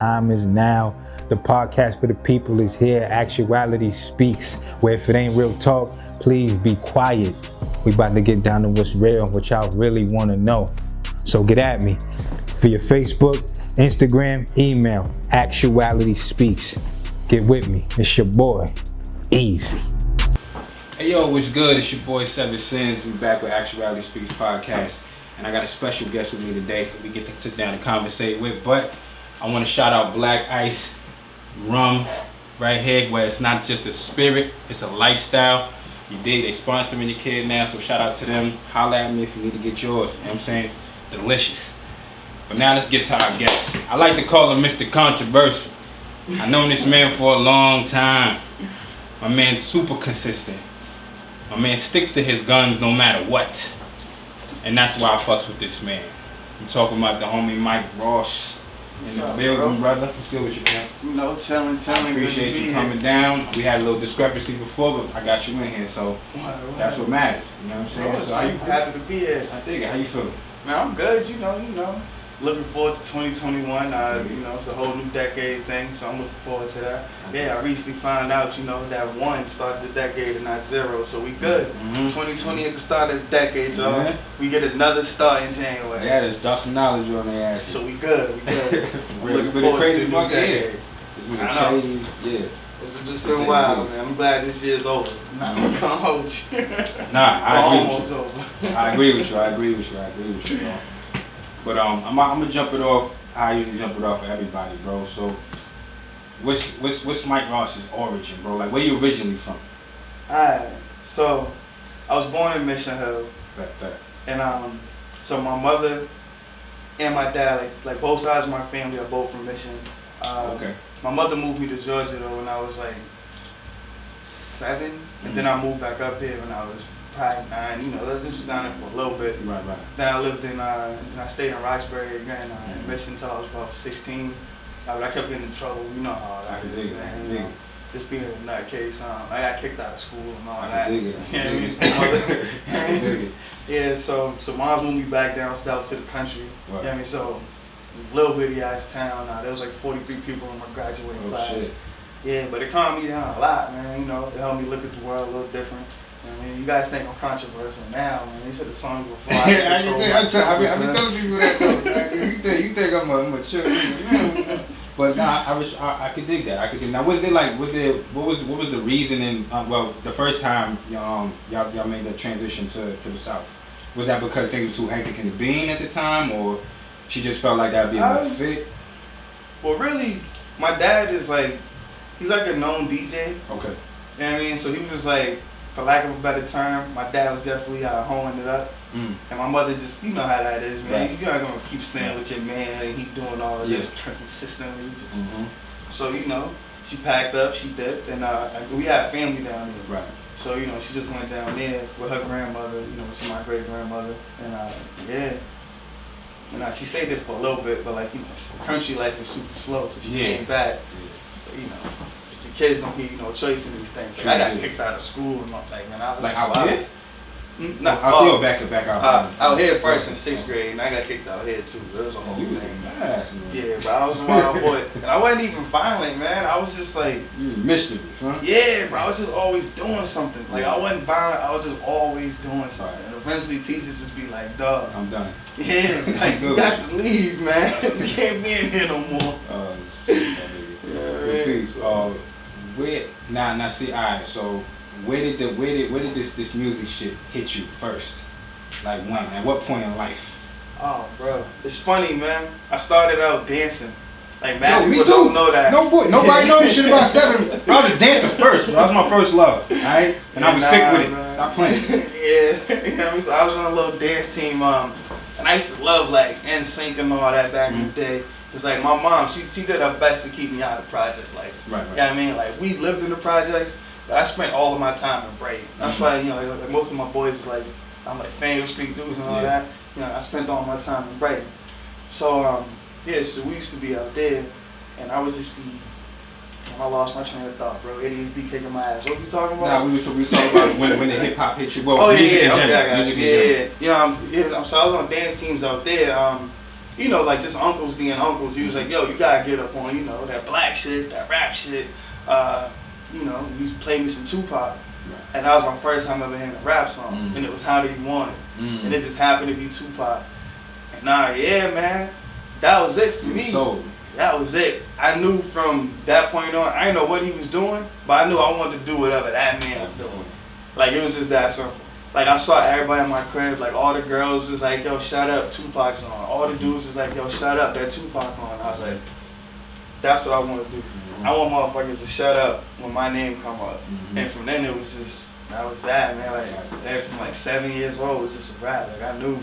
Time is now. The podcast for the people is here. Actuality Speaks. Where if it ain't real talk, please be quiet. We about to get down to what's real and what y'all really want to know. So get at me via Facebook, Instagram, email. Actuality Speaks. Get with me. It's your boy, Easy. Hey yo, what's good? It's your boy Seven Sins. We back with Actuality Speaks Podcast, and I got a special guest with me today, so we get to sit down and conversate with. But I want to shout out Black Ice Rum right here, where it's not just a spirit, it's a lifestyle. You dig? They sponsoring the kid now, so shout out to them. Holla at me if you need to get yours. You know what I'm saying? It's delicious. But now let's get to our guest. I like to call him Mr. Controversial. I've known this man for a long time. My man's super consistent. My man stick to his guns no matter what. And that's why I fucks with this man. I'm talking about the homie Mike Ross in the building, brother. What's good with you, man? You know, chilling. I appreciate you coming down. We had a little discrepancy before, but I got you in here, so that's what matters. You know what I'm saying? So I'm happy to be here. I dig it. How you feeling? Man, I'm good. You know. Looking forward to 2021. You know, it's the whole new decade thing, so I'm looking forward to that. Yeah, I recently found out, you know, that 1 starts the decade and not 0, so we good. 2020 at the start of the decade, y'all. Mm-hmm. We get another start in January. Yeah, there's drop some knowledge on their ass. So we good. I'm It's looking been a forward crazy to the new fucking decade. year. It's been I a know. crazy, yeah. It's been wild, man. I'm glad this year's over. Nah, I'm gonna hold you. Nah, I agree Almost with you. over. I agree with you, bro. But I'm gonna jump it off how I usually jump it off for everybody, bro. So what's Mike Ross's origin, bro? Like, where you originally from? Alright, so I was born in Mission Hill, Bet. and so my mother and my dad, like both sides of my family are both from Mission. Okay. My mother moved me to Georgia though when I was like 7, and then I moved back up here when I was probably 9. You know, I was just down there for a little bit. Right. Then I lived in, then I stayed in Roxbury again in Mission until I was about 16. But I kept getting in trouble. You know how that is, man. You know, just being a nutcase. I got kicked out of school and all that. Dig it. Yeah, so mom moved me back down south to the country. Right. You know what I mean? So little bitty ass town. There was like 43 people in my graduating class. Shit. Yeah, but it calmed me down a lot, man. You know, it helped me look at the world a little different. I mean, you guys think I'm controversial now, man. You should have sung before. I be telling people that though. You think I'm a mature nigga. But nah, I could dig that. Now, what was the reasoning? Well, the first time y'all made the transition to the South, was that because things were too hectic in the bean at the time, or she just felt like that'd be a better fit? Well, really, my dad is he's like a known DJ. Okay. You know what I mean? So he was like, for lack of a better term, my dad was definitely hoeing it up. And my mother just, you know how that is, man. Right. You're not going to keep staying with your man and he doing all of this consistently. So, you know, she packed up, she dipped, and we had family down there. Right. So, you know, she just went down there with her grandmother, you know, which is my great grandmother. And and she stayed there for a little bit, but you know, country life is super slow, so she came back. But, you know, the kids don't get, choice in these things. I got kicked out of school and man, I was out here? Back out here first in 6th grade, and I got kicked out here too. It was a whole thing. Yeah, but I was a wild boy, and I wasn't even violent, man. I was just like, you mischievous, huh? Yeah, bro. I was just always doing something. I wasn't violent. I was just always doing something. And eventually, teachers just be like, "Dog, I'm done." Yeah, you got to leave, man. You can't be in here no more. Peace. See, alright. So, where did this music shit hit you first? Like when? At what point in life? Oh, bro, it's funny, man. I started out dancing. Mad people me too. Don't know that. No boy, nobody knows this shit about 7. Bro, I was a dancer first, bro. That was my first love, alright? And I was sick with it. Man. Stop playing. Yeah, you know what I mean? So I was on a little dance team, and I used to love NSYNC and all that back in the day. Cause my mom, she did her best to keep me out of the project life. Right. You know what I mean? We lived in the projects, but I spent all of my time in Brighton. That's why, most of my boys I'm Faneuil Street dudes and all that. You know, I spent all my time in Brighton. So so we used to be out there, and I would just be. I lost my train of thought, bro. ADHD kicking my ass. What you talking about? Nah, we was talking about when the hip hop hit you. Well, I got music in you. general. So I was on dance teams out there. you know, like just uncles being uncles. He was like, yo, you gotta get up on, you know, that black shit, that rap shit. You know, he played me some Tupac. And that was my first time ever hearing a rap song. And it was How Do You Want It? And it just happened to be Tupac. And yeah, man, that was it for me. That was it. I knew from that point on, I didn't know what he was doing, but I knew I wanted to do whatever that man was doing. Like, it was just that simple. Like, I saw everybody in my crib, like, all the girls was like, yo, shut up, Tupac's on. All the dudes was like, yo, shut up, that Tupac on. I was like, that's what I want to do. I want motherfuckers to shut up when my name come up. And from then, it was just, that was that, man. Like, from like 7 years old, it was just a rap. Like, I knew.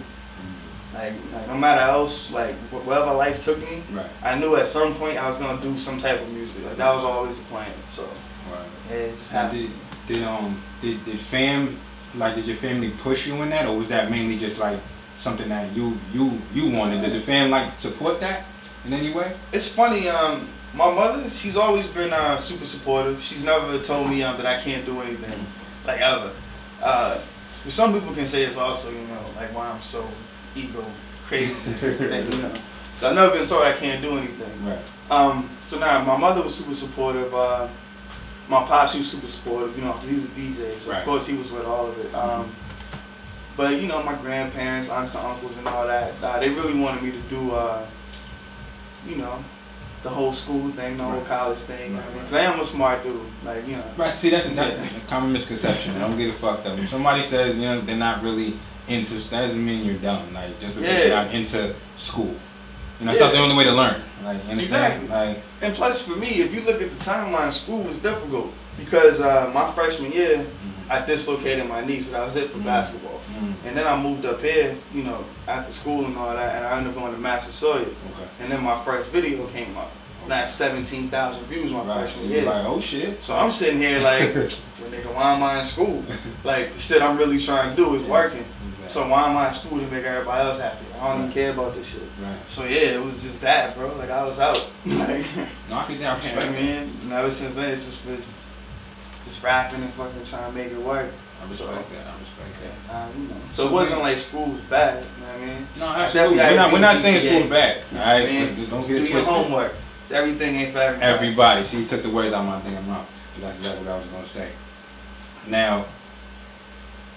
Like no matter else, like wherever life took me, I knew at some point I was gonna do some type of music. Like that was always the plan. So yeah, it just happened. Did your family push you in that, or was that mainly just like something that you wanted? Did the fam like support that in any way? It's funny. My mother, she's always been super supportive. She's never told me that I can't do anything, like ever. Some people can say it's also, you know, like why I'm so ego crazy, you know. So I've never been told I can't do anything. So now my mother was super supportive. My pops, he was super supportive, you know, because he's a DJ, so of course he was with all of it. But you know, my grandparents, aunts and uncles and all that, they really wanted me to do, you know, the whole school thing, the whole college thing. I mean, because I am a smart dude, like, you know. See, that's a common misconception. Don't get it fucked up. If somebody says, you know, they're not really into, that doesn't mean you're dumb. Like, just because you're not into school. You know, it's not the only way to learn. Like, you understand? Exactly. Like, and plus, for me, if you look at the timeline, school was difficult because my freshman year, I dislocated my knee, so that was it for basketball. And then I moved up here, you know, after school and all that, and I ended up going to Massasoit. And then my first video came up. Not 17,000 views my freshman year. Like, oh shit. So I'm sitting here like, well, nigga, why am I in school? Like, the shit I'm really trying to do is working. So why am I in school to make everybody else happy? I don't even care about this shit. So yeah, it was just that, bro. Like, I was out. Like, knocking down, you know what I mean? And ever since then, it's just been just rapping and fucking trying to make it work. I respect that. You know. So it wasn't like school was bad. You know what I mean? No, absolutely. We're not saying school's bad. All right, just don't do get it your twisted. homework. So everything ain't for everybody. Everybody. See, you took the words out of my damn mouth. That's exactly what I was gonna say. Now,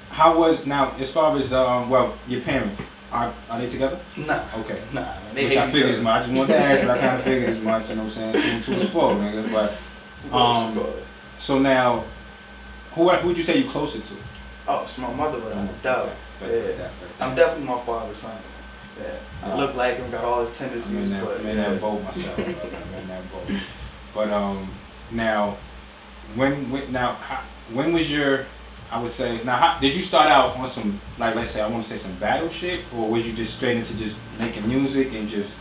how was as far as well, your parents are they together? Nah. Okay. Nah. Man, Which I figured as much. I just wanted to ask, but I kind of figured as much. You know what I'm saying? 2 is 4, nigga. But so now, who would you say you closer to? Oh, it's my mother without a doubt. Yeah. I'm definitely my father's son. Yeah, I look like him, got all his tendencies, I'm in that boat myself. I'm in that boat. But now, when was your, I would say, now did you start out on some, like, let's say, I want to say some battle shit, or was you just straight into just making music and just,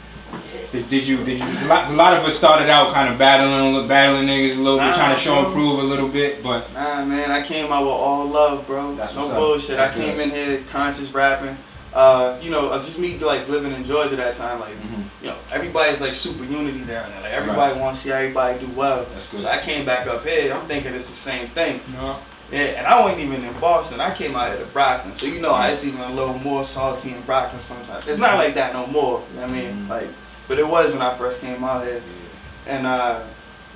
did you a lot of us started out kind of battling niggas a little bit, trying to show and prove a little bit, but. Nah, man, I came out with all love, bro. That's no bullshit. I came in here conscious rapping. You know, just me like living in Georgia that time, like, you know, everybody's like super unity down there. Like everybody wants to see everybody do well. That's good. So I came back up here, I'm thinking it's the same thing. No. Yeah, and I wasn't even in Boston. I came out here to Brockton. So you know, it's even a little more salty in Brockton sometimes. It's not like that no more. You know what I mean? Like, but it was when I first came out here. And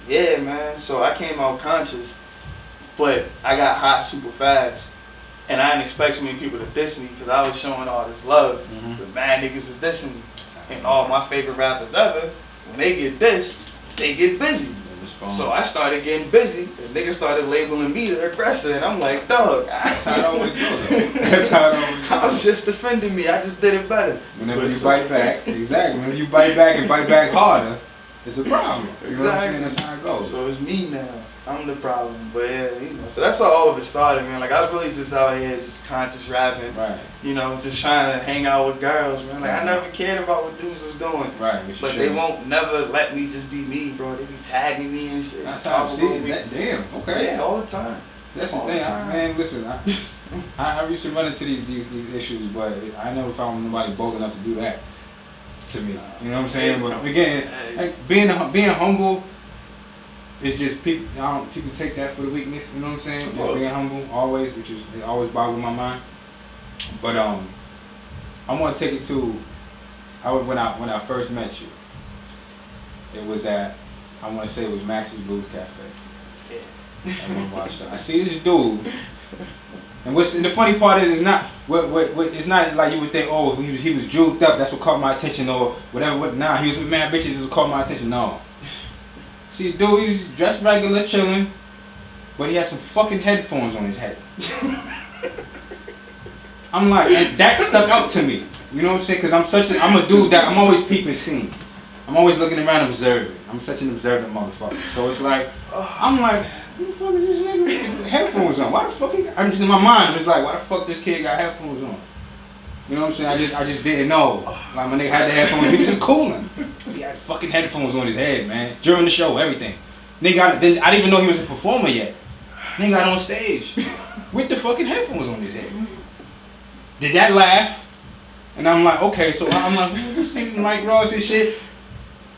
yeah, man. So I came out conscious, but I got hot super fast. And I didn't expect so many people to diss me because I was showing all this love. But mad niggas was dissing me. And all my favorite rappers ever, when they get dissed, they get busy. So I started getting busy. And niggas started labeling me the aggressor. And I'm like, dog. That's how it always goes. That's how it always goes. I was just defending me. I just did it better. Whenever you bite back, exactly. Whenever you bite back and bite back harder, it's a problem. You know what I'm saying? That's how it goes. So it's me now. I'm the problem, but yeah, you know. So that's how all of it started, man. Like I was really just out here, just conscious rapping, you know, just trying to hang out with girls, man. Like I never cared about what dudes was doing, but they won't never let me just be me, bro. They be tagging me and shit. That's how I see it. Damn, okay. Yeah, all the time. That's the thing, man. Listen, I used to run into these issues, but I never found nobody bold enough to do that to me. You know what I'm saying? But again, like being humble. It's just people take that for the weakness, you know what I'm saying? Just being humble always, which is it always boggles my mind. But I want to take it to when I first met you, it was at, I want to say it was Max's Blues Cafe. Yeah. I went watch. I see this dude, and the funny part is, it's not it's not like you would think, oh, he was juked up, that's what caught my attention, or whatever. Nah, he was with mad bitches, that's what caught my attention. No. See, dude, he was dressed regular, chilling, but he had some fucking headphones on his head. I'm like, and that stuck out to me. You know what I'm saying? Because I'm a dude that I'm always peeping scene. I'm always looking around observing. I'm such an observant motherfucker. So it's like, I'm like, who the fuck is this nigga with headphones on? Why the fuck I'm just in my mind, it's like, why the fuck this kid got headphones on? You know what I'm saying? I just didn't know. Like, my nigga had the headphones, he was just cooling. He had fucking headphones on his head, man. During the show, everything. Nigga, I didn't even know he was a performer yet. Nigga got on stage with the fucking headphones on his head. Did that laugh? And I'm like, okay, so I'm like, this nigga Mike Ross and shit.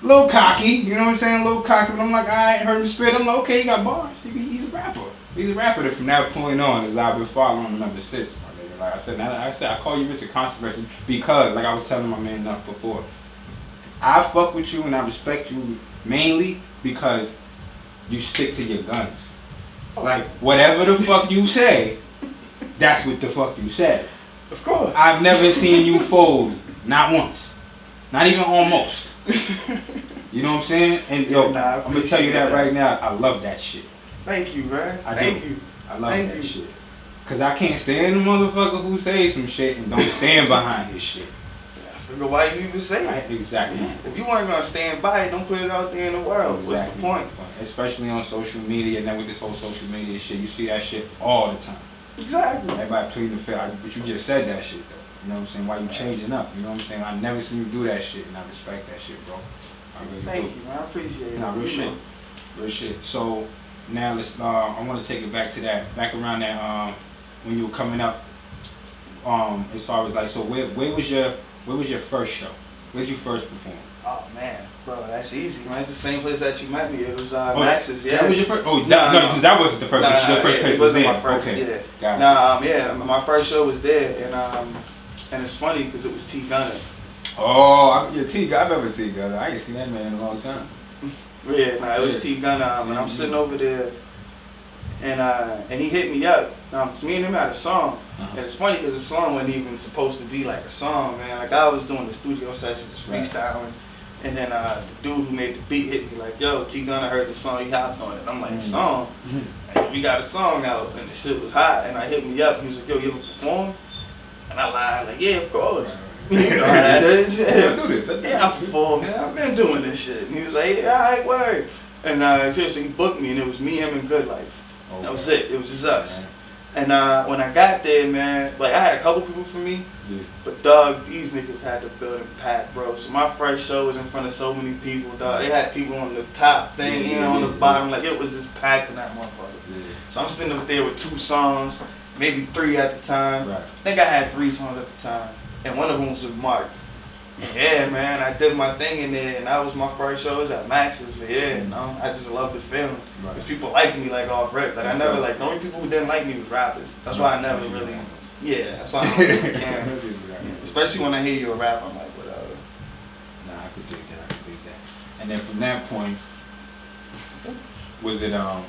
Little cocky, you know what I'm saying? Little cocky, but I'm like, I heard him spit. I'm like, okay, he got bars. He's a rapper. He's a rapper that from that point on, as I've been following him ever since, my nigga. Like I said, I call you Richard Controversy because, like I was telling my man enough before, I fuck with you and I respect you mainly because you stick to your guns. Like, whatever the fuck you say, that's what the fuck you said. Of course. I've never seen you fold, not once. Not even almost. You know what I'm saying? And yo, I'm gonna tell you that right now, I love that shit. Thank you, man. Thank you. I love that shit. Cause I can't stand the motherfucker who says some shit and don't stand behind his shit. I figure why you even say it. Exactly. If you weren't gonna stand by it, don't put it out there in the world. Exactly. What's the point? Especially on social media, and then with this whole social media shit, you see that shit all the time. Exactly. Everybody pleading the fifth, but you just said that shit though. You know what I'm saying? Why you changing up? You know what I'm saying? I've never seen you do that shit, and I respect that shit, bro. I really Thank you, man. I appreciate it. Nah, real shit. Real shit. So now let's. I want to take it back to that. Back around that. When you were coming up. As far as like, so where was your first show? Where'd you first perform? Oh man, bro, that's easy, man. It's the same place that you met me. It was Max's. Yeah. That was your first. Oh, no, that wasn't the first. Your first place it wasn't my first. Okay. Yeah. Gotcha. Yeah. My first show was there, and it's funny because it was T Gunner. Oh, T Gunner. I remember T Gunner. I ain't seen that man in a long time. Yeah, it was T Gunner, and I'm sitting over there, and he hit me up. Me and him had a song, and it's funny because the song wasn't even supposed to be like a song, man. Like I was doing the studio session, just freestyling, and then the dude who made the beat hit me like, "Yo, T Gunner heard the song, he hopped on it." I'm like, "Song? And we got a song out, and the shit was hot." And I hit me up, and he was like, "Yo, you ever perform?" And I lied, like, "Yeah, of course." You know how that is. Yeah, I do this. I perform, man. I've been doing this shit. And he was like, "Yeah, alright, word." And seriously, he booked me, and it was me, him, and Good Life. That was it. It was just us. Man. And when I got there, man, like I had a couple people for me, but dog, these niggas had the building packed, bro. So my first show was in front of so many people, dog. They had people on the top thing, on the bottom, like it was just packed in that motherfucker. So I'm sitting up there with 2 songs, maybe 3 at the time. Right. I think I had 3 songs at the time, and one of them was with Mark. Yeah, man, I did my thing in there, and that was my first show. It was at Max's, but yeah, you know, I just loved the feeling. Because people liked me like off rip. Like I never like the only people who didn't like me was rappers. That's why I never really. Yeah, that's why I don't really care. Especially when I hear you a rap, I'm like, whatever. Nah, I could dig that. And then from that point, was you on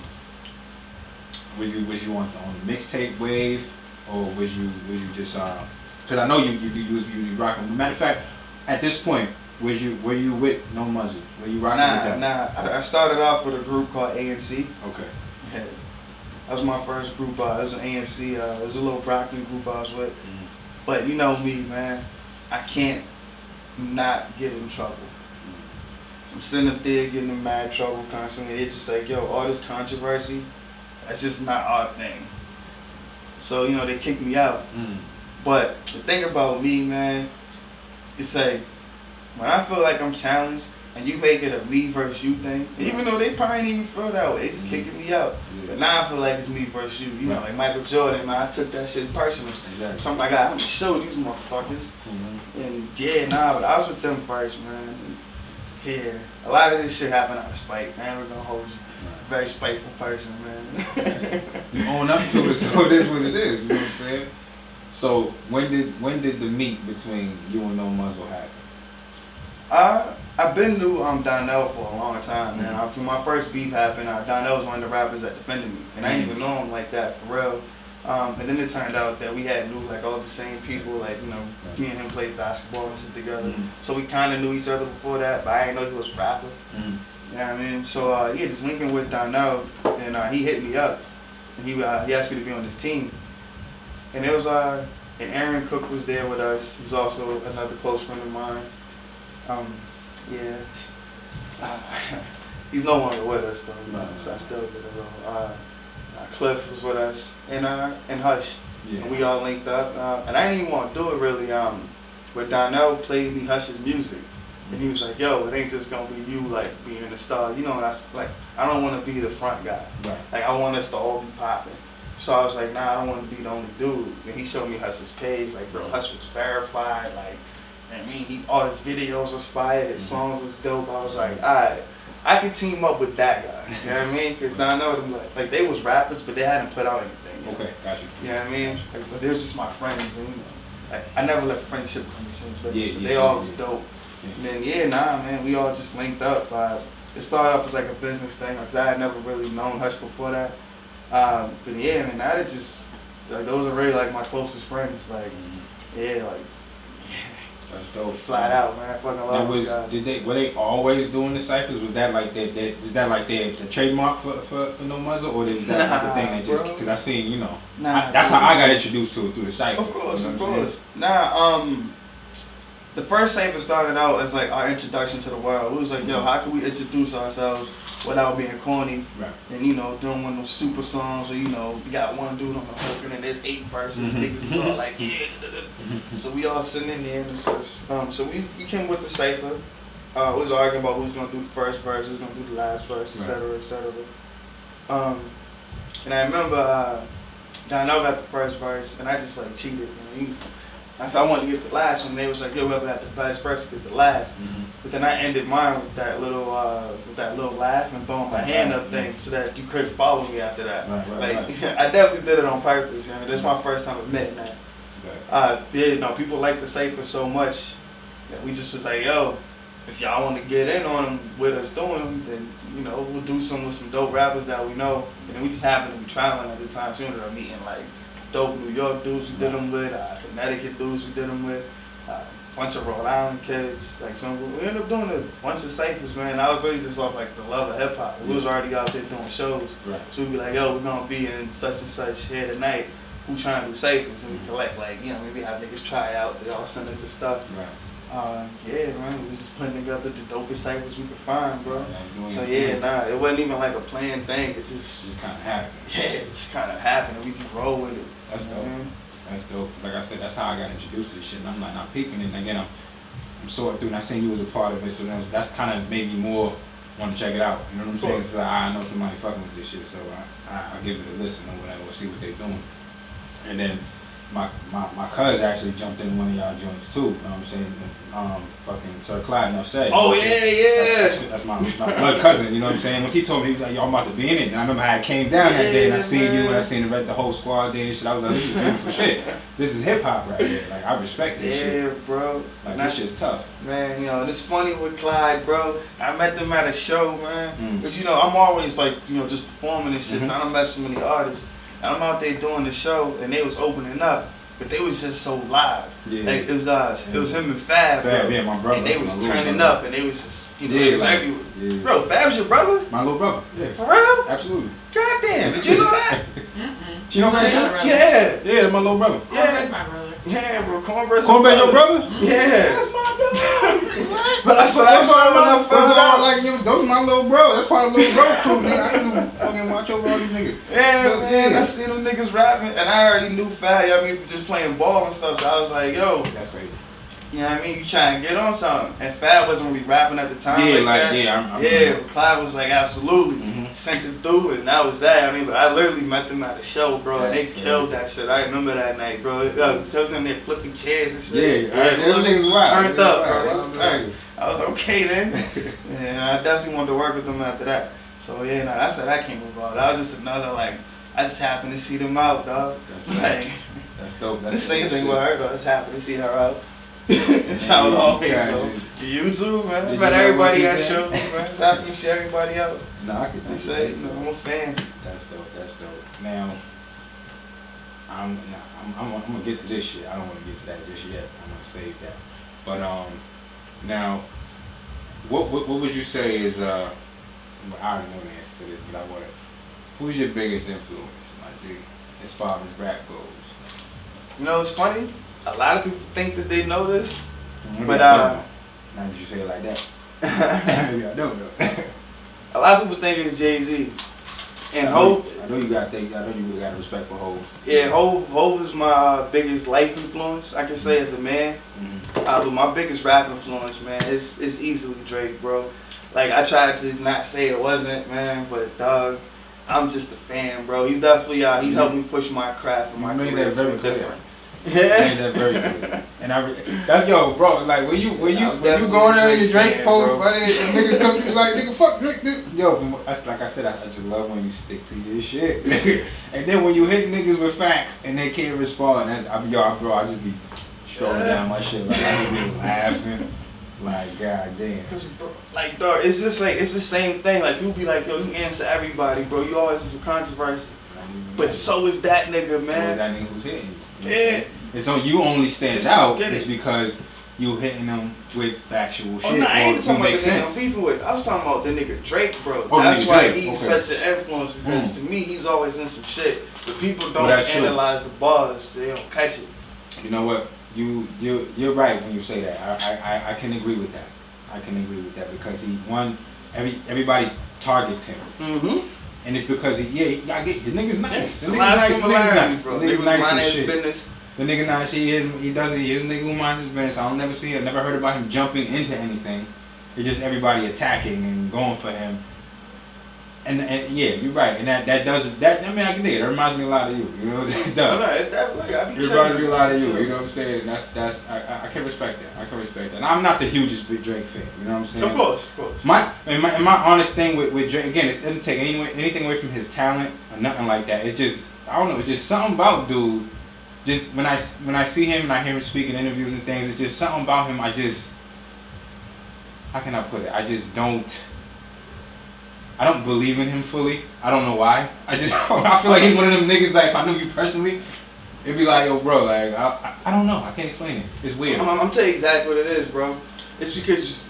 the mixtape wave, or was you just because I know you rocking. Matter of fact, at this point, were you with No Muzzle? Were you rocking with them? Nah. I started off with a group called ANC. Okay. Yeah. That was my first group. It was an ANC. It was a little Brockton group I was with. Mm-hmm. But you know me, man. I can't not get in trouble. Mm-hmm. So I'm sitting up there getting in mad trouble constantly. It's just like, yo, all this controversy, that's just not our thing. So, you know, they kicked me out. Mm-hmm. But the thing about me, man, it's like, when I feel like I'm challenged and you make it a me versus you thing, even though they probably didn't even feel that way, they just kicking me out. Yeah. But now I feel like it's me versus you. You know, like Michael Jordan, man, I took that shit personal. Exactly. Something like that, I'm gonna show these motherfuckers. Mm-hmm. And but I was with them first, man. And yeah, a lot of this shit happened out of spite, man. We're gonna hold you. Very spiteful person, man. You own up to it, so it is what it is, you know what I'm saying? So when did the meet between you and No Muzzle happen? I've been knew Donnell for a long time, man. After my first beef happened, Donnell was one of the rappers that defended me, and I didn't even know him like that for real. And then it turned out that we had knew like all the same people, like me and him played basketball and shit together. So we kind of knew each other before that, but I didn't know he was a rapper. You know what I mean? So just linking with Donnell, and he hit me up, and he asked me to be on his team, and it was and Aaron Cook was there with us. He was also another close friend of mine. He's no longer with us though, so I still get a little. Cliff was with us, and Hush, and we all linked up. And I didn't even want to do it really. But Donnell played me Hush's music, and he was like, "Yo, it ain't just gonna be you like being the star, you know." And I don't want to be the front guy. Right. Like I want us to all be popping. So I was like, nah, I don't want to be the only dude. And he showed me Hush's page, like, bro, Hush was verified, like, I mean, all his videos was fire, his songs was dope. I was like, all right, I can team up with that guy. You know what I mean? Because Donnell, like they was rappers, but they hadn't put out anything yet. Okay, got you. You know what I mean? Like, but they was just my friends, and like I never let friendship come to them. They all was dope. Yeah. And then man, we all just linked up. It started off as like a business thing, because I had never really known Hush before that. But man, I just like those are really like my closest friends. Like, that's dope. Flat out, man. I fucking love those guys. Were they always doing the ciphers? Was that like the trademark for No Muzzle, or is that like the thing that just because I seen that's how I got introduced to it through the cipher. Of course. The first cipher started out as like our introduction to the world. It was like, yo, how can we introduce ourselves without being corny, right? And doing one of those super songs where we got one dude on the hook and then there's 8 verses, niggas is all like So we all sitting in there and it's just, so we came with the cipher. We was arguing about who's gonna do the first verse, who's gonna do the last verse, etc., etc. And I remember Donnell got the first verse and I just like cheated. I wanted to get the last one. They was like, yo, whoever got the best first get the last. But then I ended mine with that little laugh and throwing my hand up thing so that you couldn't follow me after that. Right. I definitely did it on purpose. This is my first time admitting that. People like the cipher so much that we just was like, yo, if y'all want to get in on them with us doing them, then we'll do some with some dope rappers that we know. And then we just happened to be traveling at the time, so we ended up meeting like dope New York dudes we did them with, Connecticut dudes we did them with, a bunch of Rhode Island kids. Like we ended up doing a bunch of ciphers, man. I was really just off like the love of hip hop. We was already out there doing shows, so we'd be like, yo, we're gonna be in such and such here tonight. Who trying to do ciphers? And we collect maybe have niggas try out. They all send us the stuff. Man, we was just putting together the dopest ciphers we could find, bro. It wasn't even like a planned thing. It just kind of happened. Yeah, it just kind of happened, and we just roll with it. That's dope. That's dope. Like I said, that's how I got introduced to this shit. And I'm like, not peeping it. And again, I'm sorting through, and I seen you was a part of it. So that's kind of made me more want to check it out. You know what I'm saying? It's like, I know somebody fucking with this shit, so I give it a listen or whatever, see what they're doing. And then my cousin actually jumped in one of y'all joints too. You know what I'm saying? Fucking Sir Clyde enough said. Oh yeah. That's my blood cousin. You know what I'm saying? Once he told me, he was like, "Yo, I'm about to be in it." And I remember how I came down that day and I seen you and I seen the whole squad there and shit. I was like, "This is beautiful shit. This is hip hop right here. Like I respect this shit." Yeah, bro. Like this shit's tough. Man, and it's funny with Clyde, bro. I met them at a show, man. Cause I'm always like, just performing and shit. So I don't met so many artists. And I'm out there doing the show and they was opening up. But they was just so live. Yeah. Like it was him and Fab, bro. Yeah, my brother. And they was turning up and they was just, it was everywhere. Yeah. Bro, Fab's your brother? My little brother. Yeah. For real? Absolutely. Goddamn, did you know that? You know that? Yeah. Yeah, my little brother. Cornbread's my brother. Yeah, bro, Cornbread's your brother? Yeah. That's my dog. But that's what I saw when those my little bro. That's part of little bro crew, nigga. I ain't gonna fucking watch over all these niggas. Yeah, man. I seen them niggas rapping, and I already knew Fab, for just playing ball and stuff, so I was like, yo. That's crazy. You know what I mean? You trying to get on something. And Fab wasn't really rapping at the time that. But Clyde was like, absolutely. Sent it through, and that was that. But I literally met them at a show, bro, and they killed that shit. I remember that night, bro. They was in there flipping chairs and shit. Yeah, them niggas was turned up, bro. They was turned. I was okay then. And I definitely wanted to work with them after that. So that's how that came about. That was just another, I just happened to see them out, dog. That's dope. The same thing with her, though. I just happened to see her out. That's how it always Yeah, goes. You too, man. Did But you everybody know got what you shows, man. It's happy to see everybody out. No, I could They say, you know, I'm a fan. That's dope. Now, I'm gonna get to this shit. I don't want to get to that just yet. I'm gonna save that. But now, what would you say is I already know the answer to this, but I want to. Who's your biggest influence, my G, as far as rap goes? You know, it's funny. A lot of people think that they know this, Maybe but I don't know. Now that you say it like that, maybe I don't know. a lot of people think it's Jay-Z. And Hov. I know you got respect for Hov. Yeah, Hov is my biggest life influence, I can say, as a man. Mm-hmm. But my biggest rap influence, man, is easily Drake, bro. Like, I tried to not say it wasn't, man, but dog, I'm just a fan, bro. He's definitely he's helped me push my craft and my career that very to clear. different. Yeah. Made that very clear. And that's yo, bro. Like when you go in there and your Drake post, buddy, and niggas come to you like, nigga, fuck Drake, nigga. Yo, that's like I said, I just love when you stick to your shit. And then when you hit niggas with facts and they can't respond, and I just be strolling down my shit like I just be laughing. Like, god damn. Cause, bro, like, dog, it's just like, it's the same thing. Like, people be like, yo, you answer everybody, bro. You always have some controversy. But so is that nigga, man. So is that nigga who's hitting you. Yeah. And so you only stand Just out get it. is because you hitting them with factual shit. Oh, no, I ain't even talking about the nigga sense. I'm beefing with. I was talking about the nigga Drake, bro. Oh, That's nigga why Drake. he's Okay. such an influence, because to me, he's always in some shit. But people don't Well, that's true. analyze the bars. They don't catch it. You know what? You're right when you say that. I can agree with that. I can agree with that because everybody targets him. Mm-hmm. And it's because I get the nigga's nice. The A nigga's lot of nice. similarities, bro. The nigga's Niggas nice mind as his shit. business. The nigga nice. He is a nigga who minds his business. I don't never heard about him jumping into anything. It's just everybody attacking and going for him. And yeah, you're right. And that does that. I mean, I can dig it. It reminds me a lot of you. You know, it does. I be It reminds me a lot of you. You know what I'm saying? That's I can respect that. I can respect that. And I'm not the hugest big Drake fan. You know what I'm saying? Of course. My honest thing with Drake, again, it doesn't take anything away from his talent or nothing like that. It's just, I don't know, it's just something about dude. Just when I see him and I hear him speak in interviews and things, it's just something about him. How can I put it? I don't believe in him fully. I don't know why. I feel like he's one of them niggas that if I knew you personally, it'd be like, yo, bro, like I don't know. I can't explain it. It's weird. I'm tell you exactly what it is, bro. It's because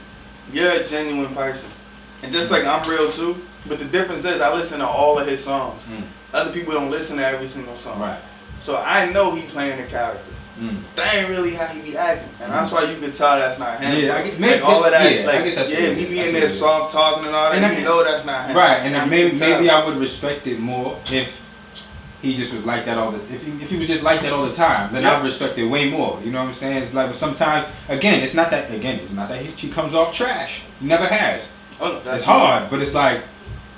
you're a genuine person, and just like I'm real too. But the difference is I listen to all of his songs. Other people don't listen to every single song. Right. So I know he playing a character. That ain't really how he be acting, and that's why you can tell that's not him. Yeah, like all of that. Yeah, like I guess that's he be in there soft talking and all that. And you know that's not him. Right, and maybe I would respect it more if he just was like that all the. If he was just like that all the time, then I'd respect it way more. You know what I'm saying? It's like, but sometimes it's not that he comes off trash. He never has. Oh, no, it's hard, but it's like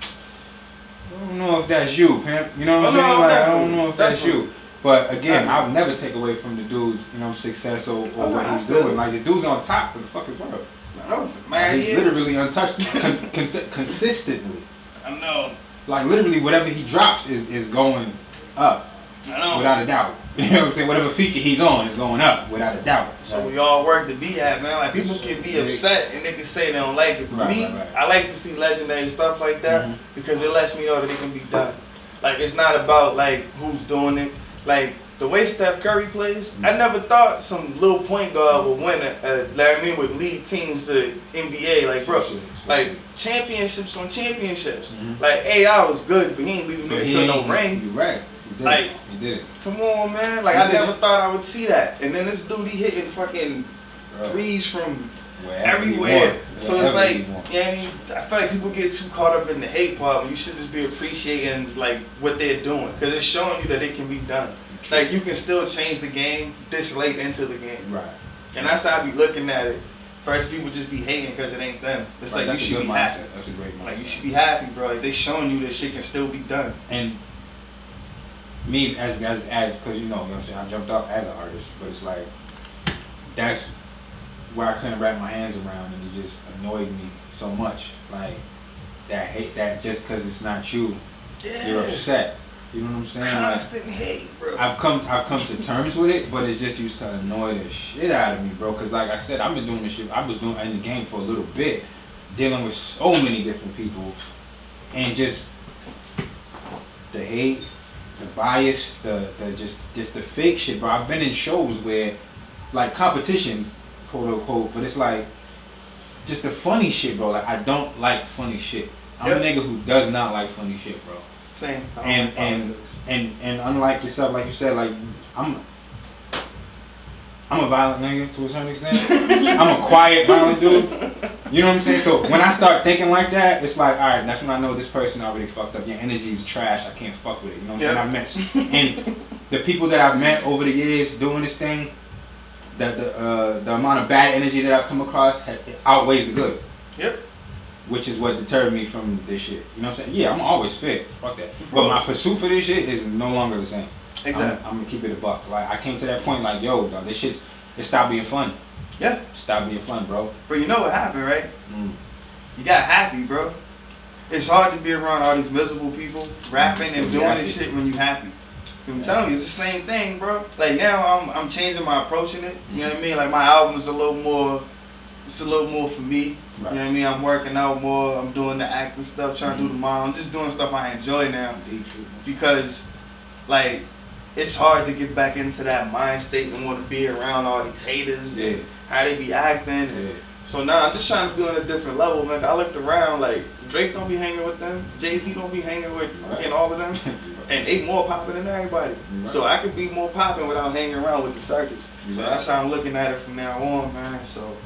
I don't know if that's you, pimp. You know what I'm saying? Like, I don't know if that's you. But again, I would never take away from the dude's, success or what he's doing. Like the dude's on top of the fucking world. I know, man. He's literally untouched consistently. I know. Like literally, whatever he drops is going up. I know. Without a doubt. You know what I'm saying? Whatever feature he's on is going up without a doubt. So we all work to be at, man. Like people can be upset and they can say they don't like it. But me, I like to see legendary stuff like that because it lets me know that it can be done. Like it's not about like who's doing it. Like the way Steph Curry plays, I never thought some little point guard would win would lead teams to NBA. Like bro, like championships on championships. Like AI was good, but he ain't leading niggas to no ring. You're right. Like, he did it. Come on, man. Like, I never thought I would see that. And then this dude, he hitting fucking threes from everywhere. So it's like, I feel like people get too caught up in the hate part when you should just be appreciating, like, what they're doing. Because it's showing you that it can be done. True. Like, you can still change the game this late into the game. Right. And that's how I be looking at it. First, people just be hating because it ain't them. It's like, you should be happy. That's a great mindset. Like, you should be happy, bro. Like, they showing you that shit can still be done. And me as because you know what I'm saying, I jumped up as an artist, but it's like that's where I couldn't wrap my hands around, and it just annoyed me so much. Like that hate that just because it's not you, you're upset. You know what I'm saying? Constant hate, bro. I've come to terms with it, but it just used to annoy the shit out of me, bro. Cause like I said, I've been doing this shit. I was doing in the game for a little bit, dealing with so many different people, and just the hate, the bias, the just the fake shit, bro. I've been in shows where, like competitions, quote unquote, but it's like just the funny shit, bro. Like I don't like funny shit. I'm a nigga who does not like funny shit, bro. Same. And unlike yourself, like you said, like I'm a violent nigga to a certain extent. I'm a quiet, violent dude. You know what I'm saying? So when I start thinking like that, it's like, all right, that's when I know this person already fucked up. Your energy is trash. I can't fuck with it. You know what I'm saying? And the people that I've met over the years doing this thing, the amount of bad energy that I've come across outweighs the good. Yep. Which is what deterred me from this shit. You know what I'm saying? Yeah, I'm always fit. Fuck that. But my pursuit for this shit is no longer the same. Exactly. I'm gonna keep it a buck. Like I came to that point, like, yo, dog, this shit's it stopped being fun. Yeah. Stop being fun, bro. But you know what happened, right? You got happy, bro. It's hard to be around all these miserable people rapping and doing this shit when you happy. I'm telling you, it's the same thing, bro. Like now, I'm changing my approach in it. You know what I mean? Like my album's a little more. It's a little more for me. Right. You know what I mean? I'm working out more. I'm doing the acting stuff, trying to do the mom. I'm just doing stuff I enjoy now. Because, like, it's hard to get back into that mind state and want to be around all these haters. Yeah. How they be acting. Yeah. So now I'm just trying to be on a different level, man. I looked around, like, Drake don't be hanging with them. Jay-Z don't be hanging with and all of them. And they more popping than everybody. Right. So I could be more popping without hanging around with the circus. Right. So that's how I'm looking at it from now on, man. So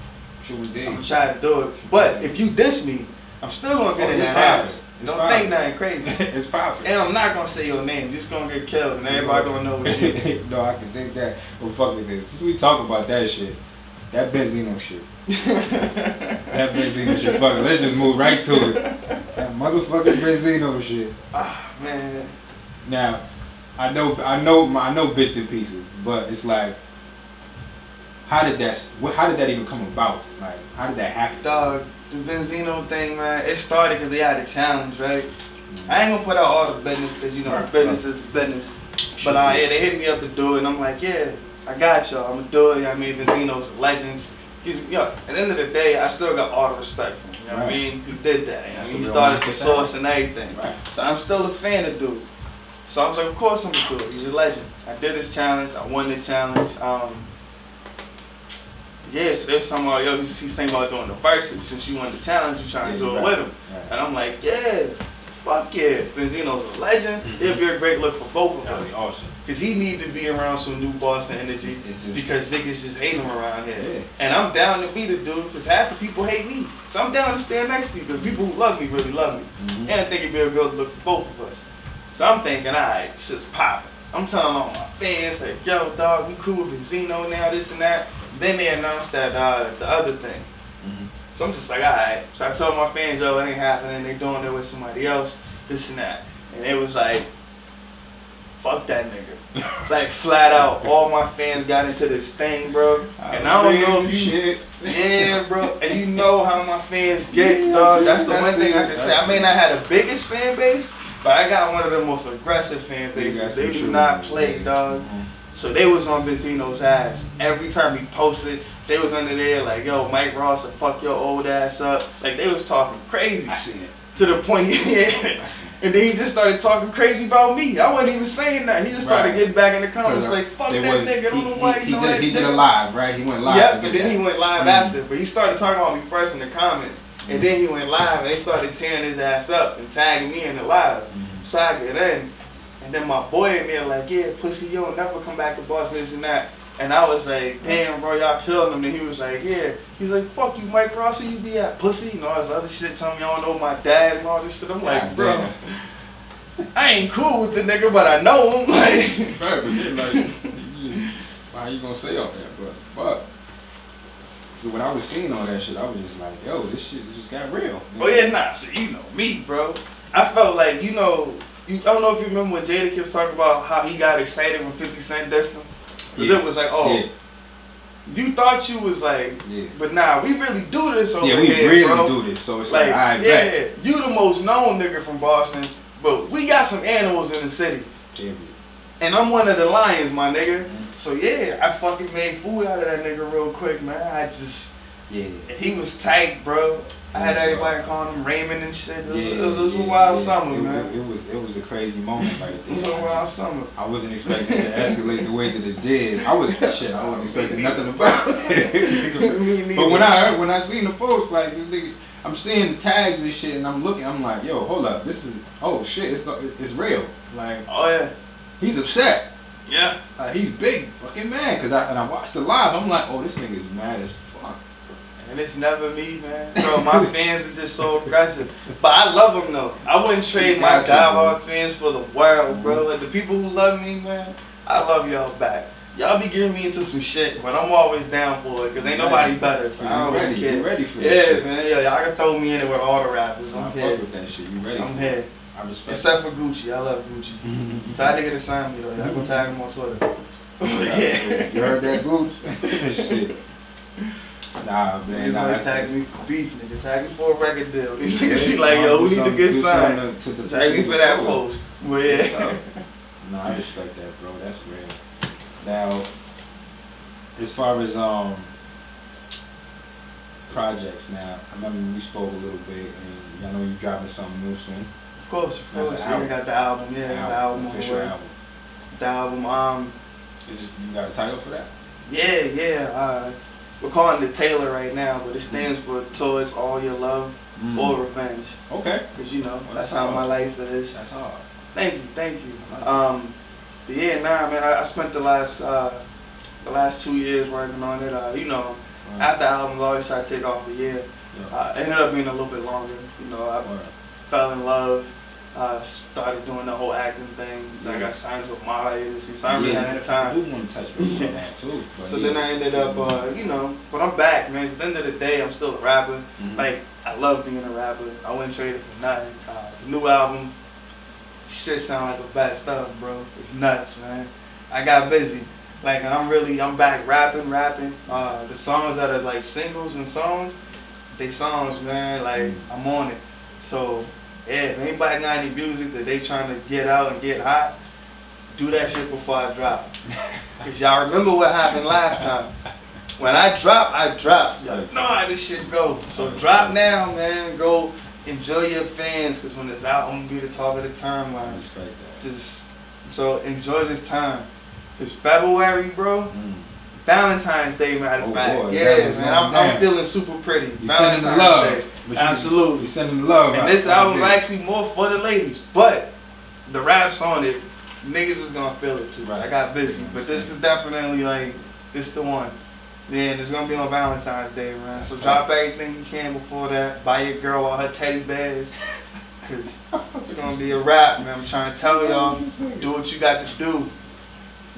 I'm gonna try to do it. But if you diss me, I'm still gonna get in that ass. Don't think nothing crazy. It's popping. And I'm not gonna say your name. You're just gonna get killed and everybody gonna know what you. No, I can think that. Well, fuck with this. Since we talk about that shit, that Benzino shit. That Benzino shit. Fuck it. Let's just move right to it. That motherfucking Benzino shit. Ah, man. Now, I know bits and pieces, but it's like, how did that even come about? Like, how did that happen? Dog, the Benzino thing, man, it started because they had a challenge, right? I ain't gonna put out all the business because, you know, right, business is the business. But yeah, they hit me up to do it, and I'm like, yeah, I got y'all. I'm gonna do it. I mean, Benzino's a legend. He's, you know, at the end of the day, I still got all the respect for him. You know what I mean? He did that. You know? He started the source and everything. Right. So I'm still a fan of dude. So I was like, of course I'm gonna do it. He's a legend. I did his challenge. I won the challenge. Yeah, so there's some he's thinking about doing the verses. Since you won the challenge, you trying to do it with him. Right. And I'm like, yeah, fuck yeah. Benzino's a legend. It'll be a great look for both of us. That was awesome. Because he need to be around some new Boston energy because niggas just hate him around here. Yeah. And I'm down to be the dude because half the people hate me. So I'm down to stand next to you because people who love me really love me. And I think it'd be a good look for both of us. So I'm thinking, alright, shit's popping. I'm telling all my fans, like, yo, dog, we cool with Benzino now, this and that. Then they announced that the other thing. So I'm just like, alright. So I told my fans, yo, it ain't happening. They doing it with somebody else, this and that. And it was like, fuck that nigga. Like, flat out, all my fans got into this thing, bro. And I don't know if you... Yeah, bro. And you know how my fans get, dog. That's the one thing I can say. I may not have the biggest fan base, but I got one of the most aggressive fan bases. They do not play, dog. So they was on Benzino's ass. Every time he posted, they was under there like, yo, Mike Ross will fuck your old ass up. Like, they was talking crazy. I seen it. To the point, yeah. And then he just started talking crazy about me. I wasn't even saying that. He just started getting back in the comments like, fuck that nigga. I don't know why you know that. He did a live, right? He went live. Yep, but then he went live after. But he started talking about me first in the comments. And then he went live and they started tearing his ass up and tagging me in the live. So I get in. And then my boy in there like, yeah, pussy, you don't never come back to Boston, this and that. And I was like, damn, bro, y'all killed him. And he was like, yeah. He's like, fuck you, Mike Ross, where you be at, pussy? And all this other shit, telling me I don't know my dad and all this shit. I'm like, bro, I ain't cool with the nigga, but I know him. Like, right, but then, like, how you gonna say all that, bro? Fuck. So when I was seeing all that shit, I was just like, yo, this shit just got real. Oh yeah, nah, so you know me, bro. I felt like, you know, I don't know if you remember when Jadakiss talked about how he got excited when 50 Cent dissed him. Because it was like, oh, you thought you was like, but nah, we really do this over here, we really bro. do this. So it's like, all right, yeah, you the most known nigga from Boston. But we got some animals in the city. Period. And I'm one of the lions, my nigga. Mm-hmm. So yeah, I fucking made food out of that nigga real quick, man. Yeah. He was tight, bro. I had everybody calling him Raymond and shit. It was a wild summer, man. It was a crazy moment right there. It was a wild summer. I wasn't expecting it to escalate the way that it did. I wasn't expecting nothing about it. Me neither. But when I seen the post, like this nigga, I'm seeing the tags and shit, and I'm looking, I'm like, yo, hold up, oh shit, it's real. Like, Oh yeah. he's upset. Yeah. He's big fucking mad. I watched the live, I'm like, oh, this nigga's mad as fuck. And it's never me, man. Bro, my fans are just so aggressive. But I love them, though. I wouldn't trade my diehard fans for the world, bro. Like, the people who love me, man, I love y'all back. Y'all be getting me into some shit, but I'm always down for it, because ain't nobody better, so I don't really care. You ready for that shit? Yeah, man. Yeah, y'all can throw me in it with all the rappers. I'm I here. fuck with that shit. You ready? I'm here. I respect Except for Gucci. I love Gucci. Tell that nigga to sign me, though. Y'all can tag him on Twitter. Yeah. You heard that, Gucci? Shit. Nah, man. Niggas Nah, always tag me for beef, nigga. Tag me for a record deal. These niggas be like, yo, who need to get signed? Tag me for that post. But yeah. No, I respect that, bro. That's real. Now, as far as projects, now I remember we spoke a little bit, and I know you dropping something new soon. Of course. That's an Yeah, I album. got the album. Yeah, the album. Official album. The album. You got a title for that? Yeah. We're calling it Taylor right now, but it stands for Towards All Your Love or Revenge. Okay. Cause you know Well, that's how my life is. That's hard. Thank you. I like But yeah, man. I spent the last 2 years working on it. You know, after albums, I always try to take off a year. Yeah. It ended up being a little bit longer. You know, I fell in love. Started doing the whole acting thing. Then I got signed to a model agency, so I really had the time. I do want to touch base on that too. So then I ended up, you know, but I'm back, man. At the end of the day, I'm still a rapper. Mhm. Like, I love being a rapper. I wouldn't trade it for nothing. The new album, shit sound like the best stuff, bro. It's nuts, man. I got busy. Like, and I'm back rapping. The songs that are like singles and songs, they songs, man. Like, I'm on it. So, yeah, if anybody got any music that they trying to get out and get hot, do that shit before I drop. Cause y'all remember what happened last time. When I drop. Y'all like, nah, this shit go. So drop now, man. Go enjoy your fans, cause when it's out, I'm gonna be the talk of the timeline. I respect that. Just so enjoy this time. Cause February, bro. Valentine's Day, matter of fact. Boy, yeah, man. I'm feeling super pretty. You Valentine's sending the love. Day. Absolutely. You sending the love. And this album is actually more for the ladies, but the raps on it, niggas is gonna feel it too. Right. I got busy, but this is definitely like, this the one. Yeah, and it's gonna be on Valentine's Day, man. So drop everything you can before that. Buy your girl all her teddy bears, cause it's gonna be a wrap, man. I'm trying to tell y'all, do what you got to do.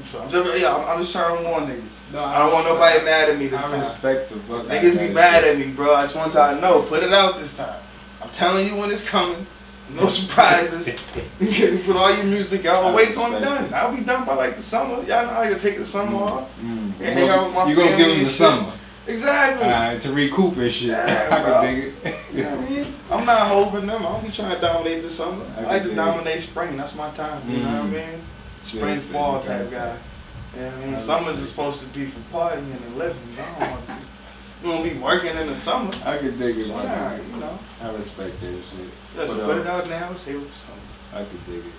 So I'm just trying to warn niggas. No, I don't want nobody mad at me this I time. respect the fuck. Niggas be mad at me, bro. I just want y'all to know. Put it out this time. I'm telling you when it's coming. No surprises. You put all your music out. I'll wait till I'm done. I'll be done by like the summer. Y'all know I can take the summer off. And hang out with my family. You gonna give them the summer. Exactly. To recoup and shit. Yeah, I bro. can dig it. You know what I mean? I'm not holding them. I don't be trying to dominate the summer. I like to dominate spring. That's my time. You know what I mean? Spring, fall type guy. You know what I mean? Summers is supposed to be for partying and living. I don't want to. You won't be working in the summer. I can dig it. Yeah, you know. I respect that shit. Yeah, so put it out now and save it for summer. I can dig it.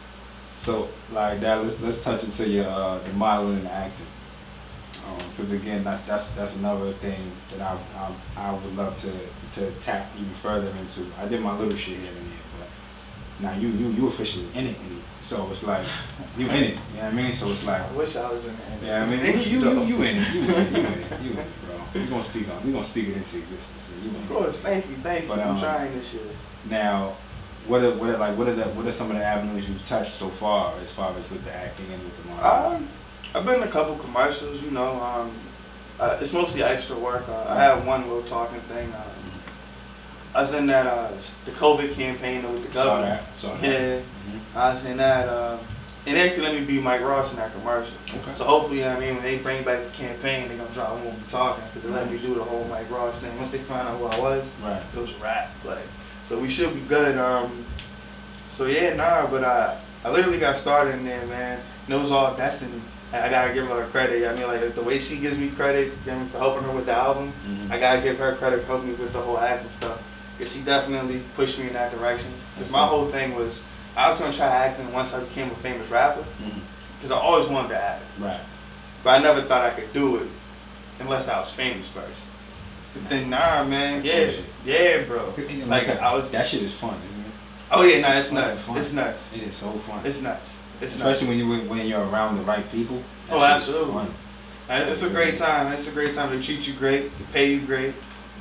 So like that, let's touch into your the modeling and acting. Because again, that's another thing that I would love to tap even further into. I did my little shit here and there, but now you officially in it. So it's like you in it. You know what I mean? So it's like I wish I was in it. Yeah, I mean you in it. You in it, bro. We gonna speak it into existence. You in it. Of course, thank you. But, I'm trying this shit. Now, what are some of the avenues you've touched so far as with the acting and with the modeling? I've been in a couple commercials, you know. It's mostly extra work. I had one little talking thing. I was in that the COVID campaign with the governor. Saw that. Yeah, I was in that. And actually let me be Mike Ross in that commercial. Okay. So hopefully, I mean, when they bring back the campaign, they're gonna drop. I won't be talking because they let me do the whole Mike Ross thing. Once they find out who I was, Right. it was a wrap. Like, so we should be good. So yeah, nah, but I literally got started in there, man. And it was all destiny. I gotta give her credit. I mean, like the way she gives me credit for helping her with the album, I gotta give her credit for helping me with the whole acting stuff. Cause she definitely pushed me in that direction. Cause my whole thing was I was gonna try acting once I became a famous rapper. Cause I always wanted to act. Right. But I never thought I could do it unless I was famous first. But then nah, man, yeah, bro. Like I was. That shit is fun, isn't it? Oh yeah, nah, it's nuts. It's nuts. It is so fun. It's nuts. It's especially nuts. when you're around the right people. Oh, absolutely. It's a great time. It's a great time. They treat you great. They pay you great.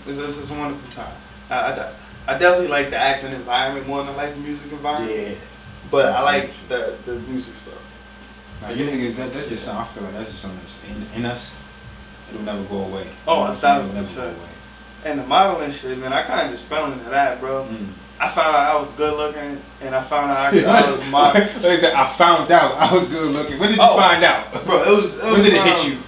It's a wonderful time. I definitely like the acting environment more than I like the music environment. Yeah. But I like the music stuff. Like, the thing is that's just something. I feel like that's just something that's in us. It'll never go away. Oh, it'll never 1,000%. go away. And the modeling shit, man, I kind of just fell into that, bro. I found out I was good looking, and I found out I was modeling. Like I said, I found out I was good looking. When did you find out? Bro, it was when did it hit you?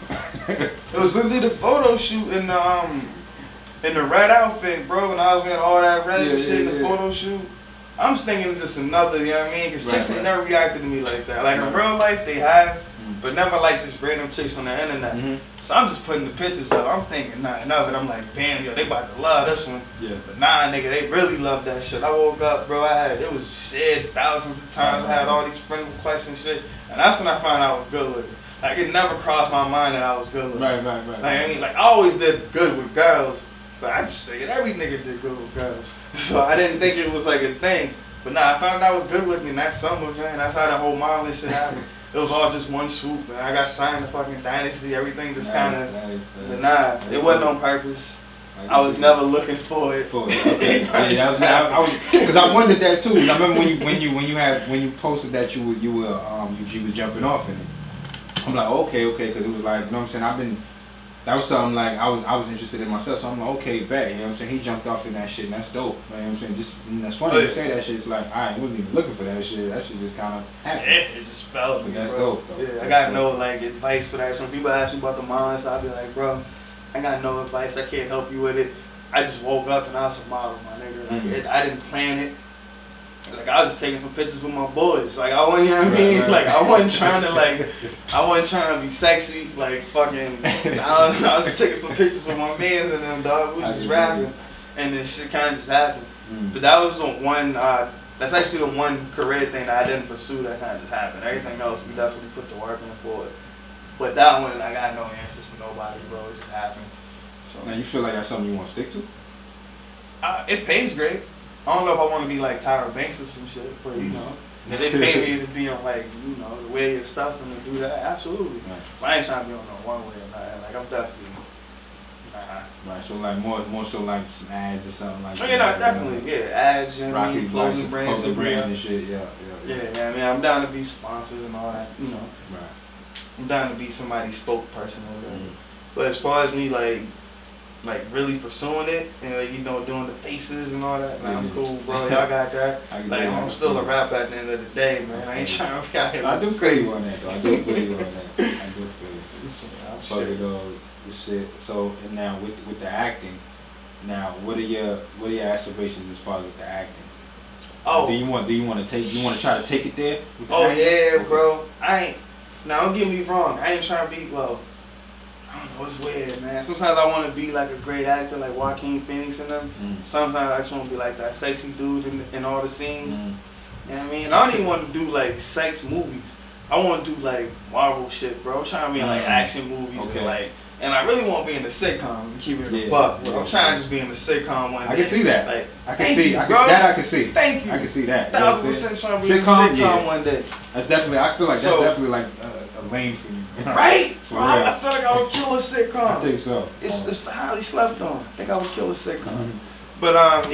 It was literally the photo shoot in the red outfit, bro. When I was wearing all that red shit in the photo shoot, I'm just thinking it's just another, you know what I mean? Because chicks ain't never reacted to me like that. Like in real life, they have, but never like just random chicks on the internet. So I'm just putting the pictures up. I'm thinking nothing of it. I'm like, damn, yo, they about to love this one. Yeah. But nah, nigga, they really love that shit. I woke up, bro. It was shared thousands of times. I had all these friend requests and shit, and that's when I found out I was good looking. Like it never crossed my mind that I was good looking. Right. Like I mean, like I always did good with girls, but I just figured every nigga did good with girls. So I didn't think it was like a thing. But nah, I found out I was good looking that summer, man. That's how the whole modeling shit happened. It was all just one swoop, man. I got signed to fucking Dynasty. Everything just kind of. But nah, it wasn't on purpose. I was never looking for it. Okay. I was because I wondered that too. I remember when you posted that you was jumping off in it. I'm like okay, because it was like, you know what I'm saying. That was something like I was interested in myself, so I'm like, okay, bet, you know what I'm saying? He jumped off in that shit, and that's dope. You know what I'm saying? Just that's funny you say that shit. It's like I wasn't even looking for that shit. That shit just kind of happened. Yeah, it just fell to me, that's bro. dope, though. Yeah, that's I got dope. no like advice for that. Some people ask me about the modeling, so I'll be like, bro, I got no advice. I can't help you with it. I just woke up and I was a model, my nigga. Like, I didn't plan it. Like I was just taking some pictures with my boys. Like I wasn't, you know what I mean? Right. Like I wasn't trying to be sexy. Like fucking, I was just taking some pictures with my mans and them dog. We was just rapping, and then shit kind of just happened. But that was the one. That's actually the one career thing that I didn't pursue. That kind of just happened. Everything else we definitely put the work in for it. But that one, I got no answers for nobody, bro. It just happened. So now you feel like that's something you want to stick to? It pays great. I don't know if I want to be like Tyra Banks or some shit, but you know, if they pay me to be on like, you know, the way your stuff and to do that, absolutely. Right. But I ain't trying to be on no one way or nothing. Like I'm definitely. Right, so like more so like some ads or something like that. Oh yeah, no, definitely, yeah, ads, you know, Rocky clothing brands and shit, yeah. Yeah, I mean, I'm down to be sponsors and all that, you know. Right. I'm down to be somebody's spokesperson or whatever. But as far as me like really pursuing it and like, you know, doing the faces and all that, man, I'm cool, bro. Y'all got that. Like I'm still a rapper at the end of the day, man. I ain't trying to be out here. I do feel you on that though. I do feel you. I'm Fuck it all, this shit. So and now with the acting, now what are your aspirations as far as with the acting? Oh, do you want to try to take it there? Oh yeah, bro. Now don't get me wrong. I ain't trying to be I don't know, it's weird, man. Sometimes I want to be like a great actor, like Joaquin Phoenix and them. Sometimes I just want to be like that sexy dude in all the scenes. You know what I mean? And I don't even want to do like sex movies. I want to do like Marvel shit, bro. I'm trying to be in like action movies and I really want to be in the sitcom. Keep it in the buck, bro. I'm trying to just be in the sitcom one day. I can see that. Like, I can see that. I can see. Thank you. I can see that. 1,000% trying to be in the sitcom one day. That's definitely. I feel like that's definitely like a lane for you. Right? Bro, I feel like I would kill a sitcom. I think so. It's highly slept on. I think I would kill a sitcom. But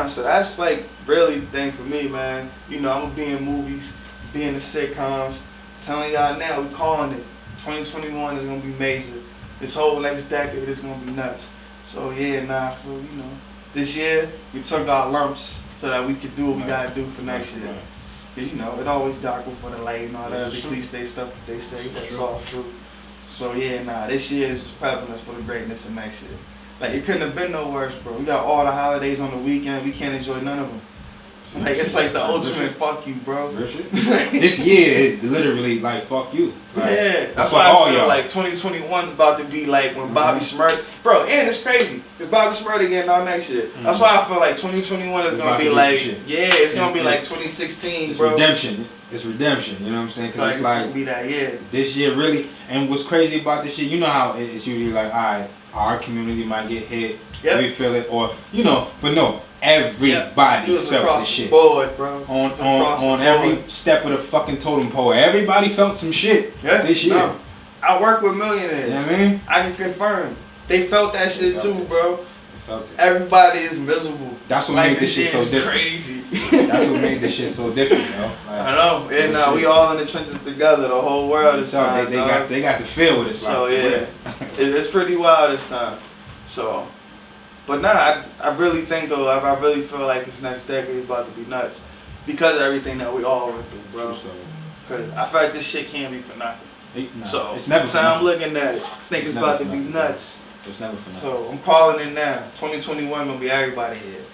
so that's like really the thing for me, man. You know, I'm gonna be in movies, be in the sitcoms. Telling y'all now, we calling it. 2021 is gonna be major. This whole next decade is gonna be nuts. So I feel, you know, this year we took our lumps so that we could do what we gotta do for next year. You know, it always dark before the light and all that other cliche stuff that they say. That's all true. So this year is just prepping us for the greatness of next year. Like it couldn't have been no worse, bro. We got all the holidays on the weekend. We can't enjoy none of them. Like, it's like the ultimate fuck you, bro. Real shit. This year is literally like fuck you. Like, yeah, that's why why I feel y'all. like 2021's about to be like when Bobby Smurda, bro, and it's crazy because Bobby Smurda getting all next shit. That's why I feel like 2021 is gonna be like, it's gonna be like 2016, it's bro. Redemption. It's redemption. You know what I'm saying? Because it's like be that year. This year really, and what's crazy about this shit, you know how it's usually like, alright, our community might get hit, we feel it, or but no. Everybody felt this shit. Board, bro. On every step of the fucking totem pole. Everybody felt some shit this year. No. I work with millionaires. You know what I mean? I can confirm. They felt that shit too, bro. They felt it. Everybody is miserable. That's what made this shit so different. Crazy. That's what made this shit so different, yo. Like, I know. And we all in the trenches together. The whole world this time. They got the feel with it. So yeah, it's pretty wild this time. So. But nah, I really think though, I really feel like this next decade is about to be nuts. Because of everything that we all went through, bro. Because I feel like this shit can't be for nothing. So it's never so I'm looking at it. I think it's about to be nuts. It's never for nothing. So I'm calling it now. 2021 gonna be everybody here.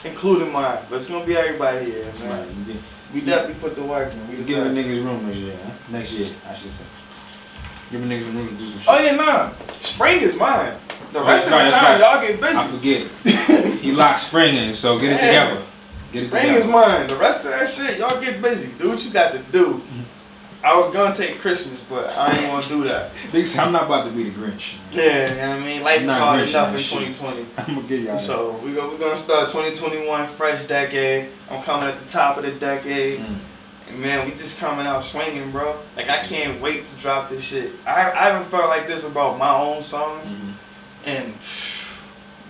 Including mine. But it's gonna be everybody here, man. Right. We definitely put the work in. We give a niggas room this year, huh? Next year, I should say. Give a niggas room to do some shit. Oh yeah, nah. Spring is mine. The rest of the time, y'all get busy. I forget it. He locked spring in, so get it together. Spring is mine. The rest of that shit, y'all get busy. Do what you got to do. I was gonna take Christmas, but I ain't gonna do that. I'm not about to be the Grinch. Yeah, you know what I mean? Life is hard enough in 2020. I'm gonna get y'all. So we're gonna start 2021 fresh decade. I'm coming at the top of the decade. And man, we just coming out swinging, bro. Like, I can't wait to drop this shit. I haven't felt like this about my own songs in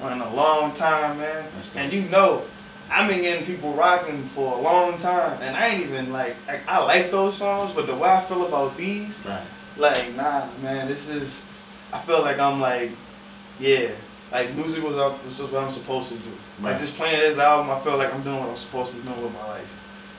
a long time, man. And you know, I've been getting people rocking for a long time, and I ain't even like I like those songs, but the way I feel about these, like, nah, man, this is. I feel like I'm like, like music was what I'm supposed to do. Like, just playing this album, I feel like I'm doing what I'm supposed to be doing with my life.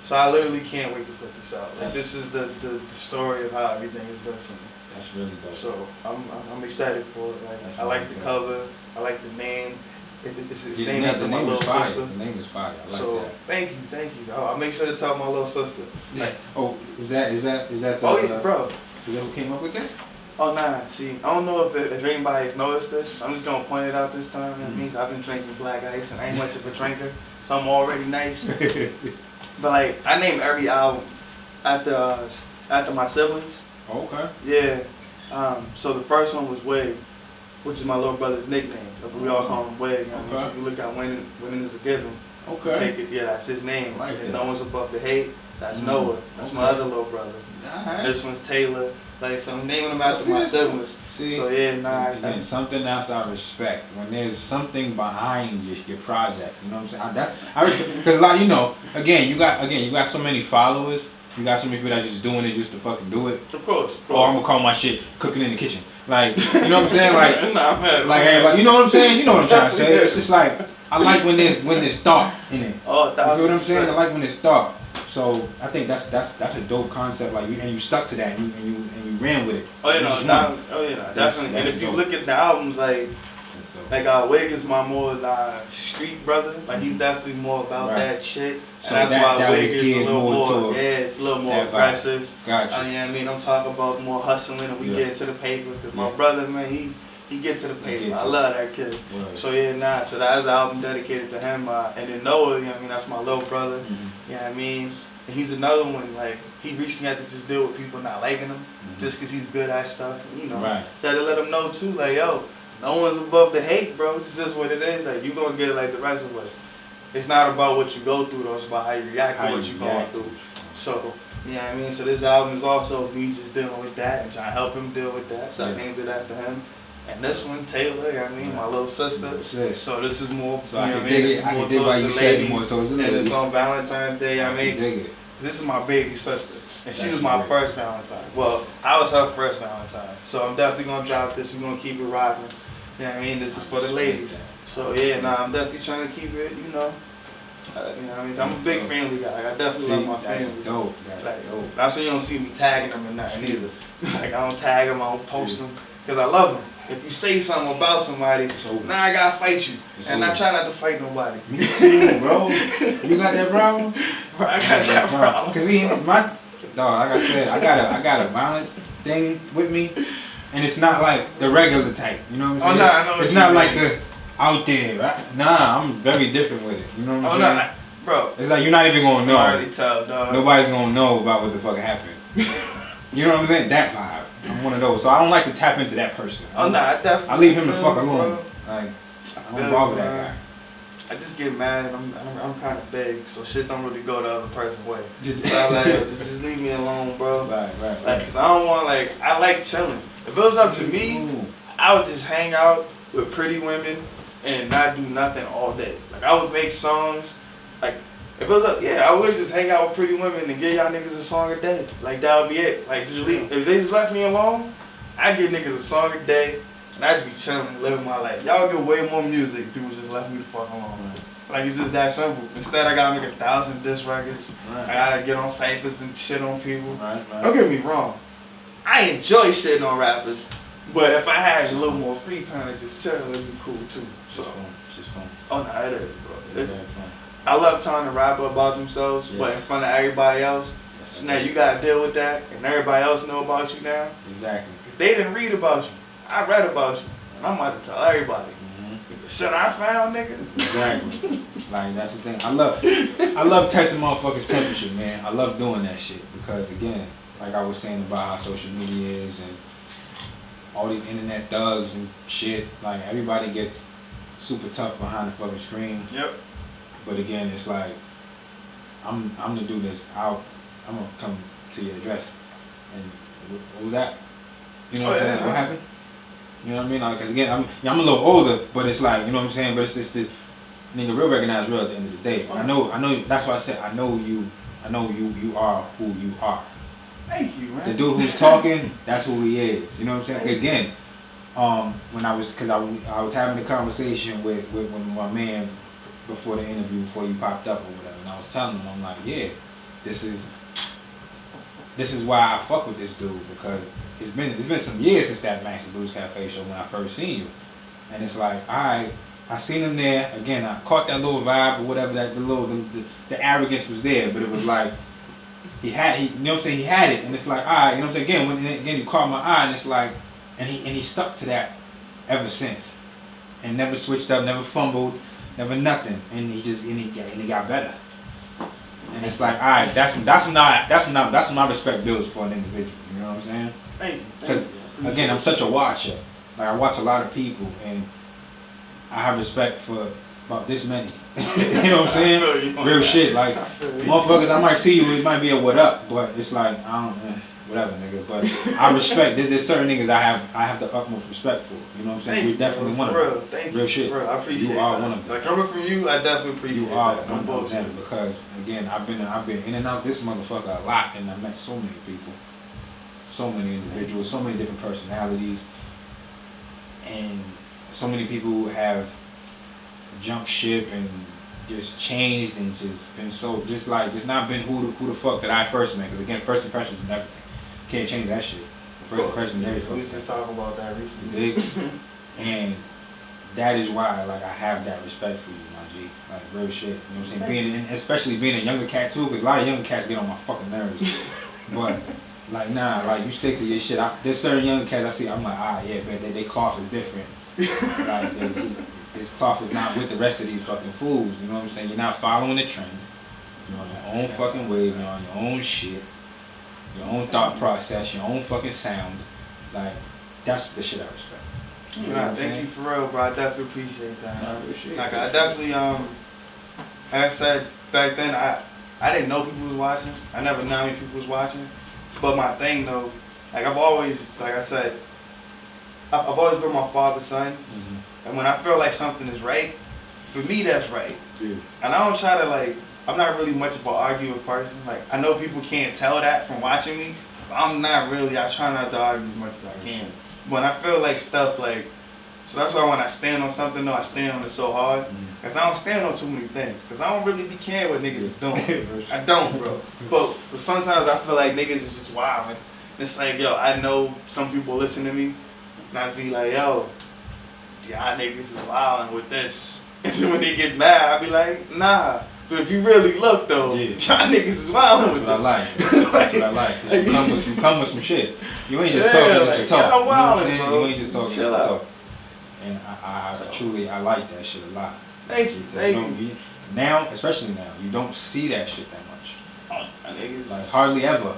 So I literally can't wait to put this out. Like, this is the story of how everything has been for me. That's really dope. So I'm excited for it. Like, I like the cover. I like the name. It's named after my little sister. The name is fire. I like that. Thank you. I'll make sure to tell my little sister. Like, is that the? Oh yeah, bro. Is that who came up with that? Oh nah. See, I don't know if anybody's noticed this. I'm just gonna point it out this time. That means I've been drinking black ice, and I ain't much of a drinker, so I'm already nice. But like, I name every album after my siblings. Okay. Yeah. So the first one was Wig, which is my little brother's nickname. We all call him Wig. So if you look at Winning is a Given. Okay. Take it. Yeah, that's his name. Like and No One's Above the Hate. That's Noah. That's my other little brother. This one's Taylor. Like, so I'm naming them after my siblings. See, so yeah, again, something else I respect when there's something behind your projects. You know what I'm saying? I respect, because like, you know, again you got so many followers. You got so many people that just doing it just to fucking do it. Of course. Or I'm gonna call my shit cooking in the kitchen. Like, you know what I'm saying? Like, nah, man, like everybody, you know what I'm saying? You know what I'm trying to say. It's just like, I like when there's thought in it. Oh, you know what I'm saying? I like when there's thought. So I think that's a dope concept. Like, you stuck to that and you ran with it. Oh yeah, definitely. And if you look at the albums, like Wig is my more street brother. Like, he's definitely more about that shit. So and that's why Wig is a little more it's a little more aggressive. Gotcha. You know what I mean? I'm talking about more hustling, and we get to the paper. Because my brother, man, he get to the paper. I love that kid. Right. So yeah, so that's an album dedicated to him. And then Noah, you know what I mean, that's my little brother. You know what I mean? And he's another one, like, he recently had to just deal with people not liking him just because he's good at stuff, you know. Right. So I had to let him know too, like, yo, no one's above the hate, bro. It's just what it is. Like, you gonna get it like the rest of us. It's not about what you go through, though. It's about how you react to what you're going through. So, you know what I mean? So this album is also me just dealing with that and trying to help him deal with that. So I named it after him. And this one, Taylor, you know what I mean, my little sister. So this is more, so you know what I mean? This is more towards the ladies. And it's on Valentine's Day, I mean. This is my baby sister. And she was my first Valentine. Well, I was her first Valentine. So I'm definitely going to drop this. We're going to keep it rocking. You know what I mean? This is for the ladies. So yeah, I'm definitely trying to keep it, you know. You know what I mean? I'm a big family guy. I definitely love my family. That's dope. That's why you don't see me tagging them or nothing either. Like, I don't tag them, I don't post them. Because I love them. if you say something about somebody, now I gotta fight you. And I try not to fight nobody. Me too, bro. You got that problem? Bro, I got that problem. Cause my dog, like I said, I got a violent thing with me, and it's not like the regular type. You know what I'm saying? Oh no, I know. It's not like the out there. Right? Nah, I'm very different with it. You know what I'm saying? No, bro. It's like you're not even gonna know. I already tell, dog. Nobody's gonna know about what the fuck happened. You know what I'm saying? That vibe. I'm one of those. So I don't like to tap into that person. Oh no, I definitely. I leave him the fuck alone. Bro. Like I don't bother that guy. I just get mad and I'm kind of big, so shit don't really go the other person's way. So I'm like, just leave me alone, bro. Right. Like, cause I don't want I like chilling. If it was up to me, I would just hang out with pretty women and not do nothing all day. Like I would make songs. Like if it was up, I would just hang out with pretty women and give y'all niggas a song a day. Like that would be it. Like just leave. If they just left me alone, I give niggas a song a day. And I just be chilling, living my life. Y'all get way more music if people just left me the fuck alone. Like, it's just that simple. Instead, I gotta make 1,000 diss records. Right. I gotta get on ciphers and shit on people. Right. Don't get me wrong. I enjoy shitting on rappers. But if I had a little more free time to just chill, it'd be cool too. So, it's just fun. Oh, no, it is, bro. It's very fun. I love telling a rapper about themselves, but in front of everybody else. Yes, so now you gotta deal with that, and everybody else know about you now. Exactly. Because they didn't read about you. I read about you, and I'm about to tell everybody. The shit I found, nigga. Exactly. Like that's the thing. I love testing motherfuckers' temperature, man. I love doing that shit because again, like I was saying about how social media is and all these internet thugs and shit. Like everybody gets super tough behind the fucking screen. Yep. But again, it's like I'm the dude that's out. I'm gonna come to your address. And what was that? You know what I'm saying? What happened? You know what I mean? Like, cause again, I'm a little older, but it's like, you know what I'm saying? But it's just this nigga real recognize real at the end of the day. I know. That's why I said I know you are who you are. Thank you, man. The dude who's talking, that's who he is. You know what I'm saying? Again, when I was having a conversation with my man before the interview, before you popped up or whatever, and I was telling him, I'm like, yeah, this is why I fuck with this dude because it's been some years since that Max Blues Cafe show when I first seen you, and it's like I seen him there again. I caught that little vibe or whatever, that the arrogance was there, but it was like he you know what I'm saying, he had it, and it's like you know what I'm saying, again you caught my eye, and it's like and he stuck to that ever since, and never switched up, never fumbled, never nothing, and he got better. And it's like, all right, that's when my respect builds for an individual. You know what I'm saying? Thank you. Because again, I'm such a watcher. Like I watch a lot of people, and I have respect for about this many. You know what I'm saying? Real shit. Like motherfuckers, I might see you, it might be a what up, but it's like I don't, whatever, nigga. But I respect. There's certain niggas I have the utmost respect for. You know what I'm saying? You're definitely one of them. Thank real you, shit. Bro, I appreciate you are that. one of them. Like coming from you, I definitely appreciate you are that. one of them because again, I've been in and out this motherfucker a lot, and I've met so many people, so many individuals, so many different personalities, and so many people who have jumped ship and just changed and just been just not been who the fuck that I first met. Because again, first impressions is everything. Can't change that shit. First impression is everything. We was just talking about that recently. And that is why like I have that respect for you, my G. Like real shit. You know what I'm saying? Especially being a younger cat too, because a lot of younger cats get on my fucking nerves. But like nah, like you stick to your shit. There's certain younger cats I see, I'm like, yeah, but they cloth is different. Like this cloth is not with the rest of these fucking fools. You know what I'm saying? You're not following the trend. You're on your own fucking wave. You're on your own shit. Your own thought process. Your own fucking sound. Like that's the shit I respect. You know thank you for real, bro. I definitely appreciate that. Like I definitely like I said back then, I didn't know people was watching. I never knew how many people was watching. But my thing though, like I've always, like I said, I've always been my father's son. Mm-hmm. And when I feel like something is right, for me that's right. Yeah. And I don't try to like, I'm not really much of an arguing person. Like I know people can't tell that from watching me, but I'm not really, I try not to argue as much as I can. When I feel like stuff like, so that's why when I stand on something though, I stand on it so hard. Cause I don't stand on too many things. Cause I don't really be caring what niggas is doing. I don't, bro. But sometimes I feel like niggas is just wilding. It's like, yo, I know some people listen to me, Not to be like, yo, y'all niggas is wildin' with this. And then when they get mad, I be like, nah. But if you really look though, y'all niggas is wildin' with this. That's what I like. That's what I like. Cause you come with some shit. You ain't just talking just to talk. You know what I'm saying? You ain't just talking just to talk. And I truly like that shit a lot. Thank you. Now, especially now, you don't see that shit that much. Niggas. Like hardly ever.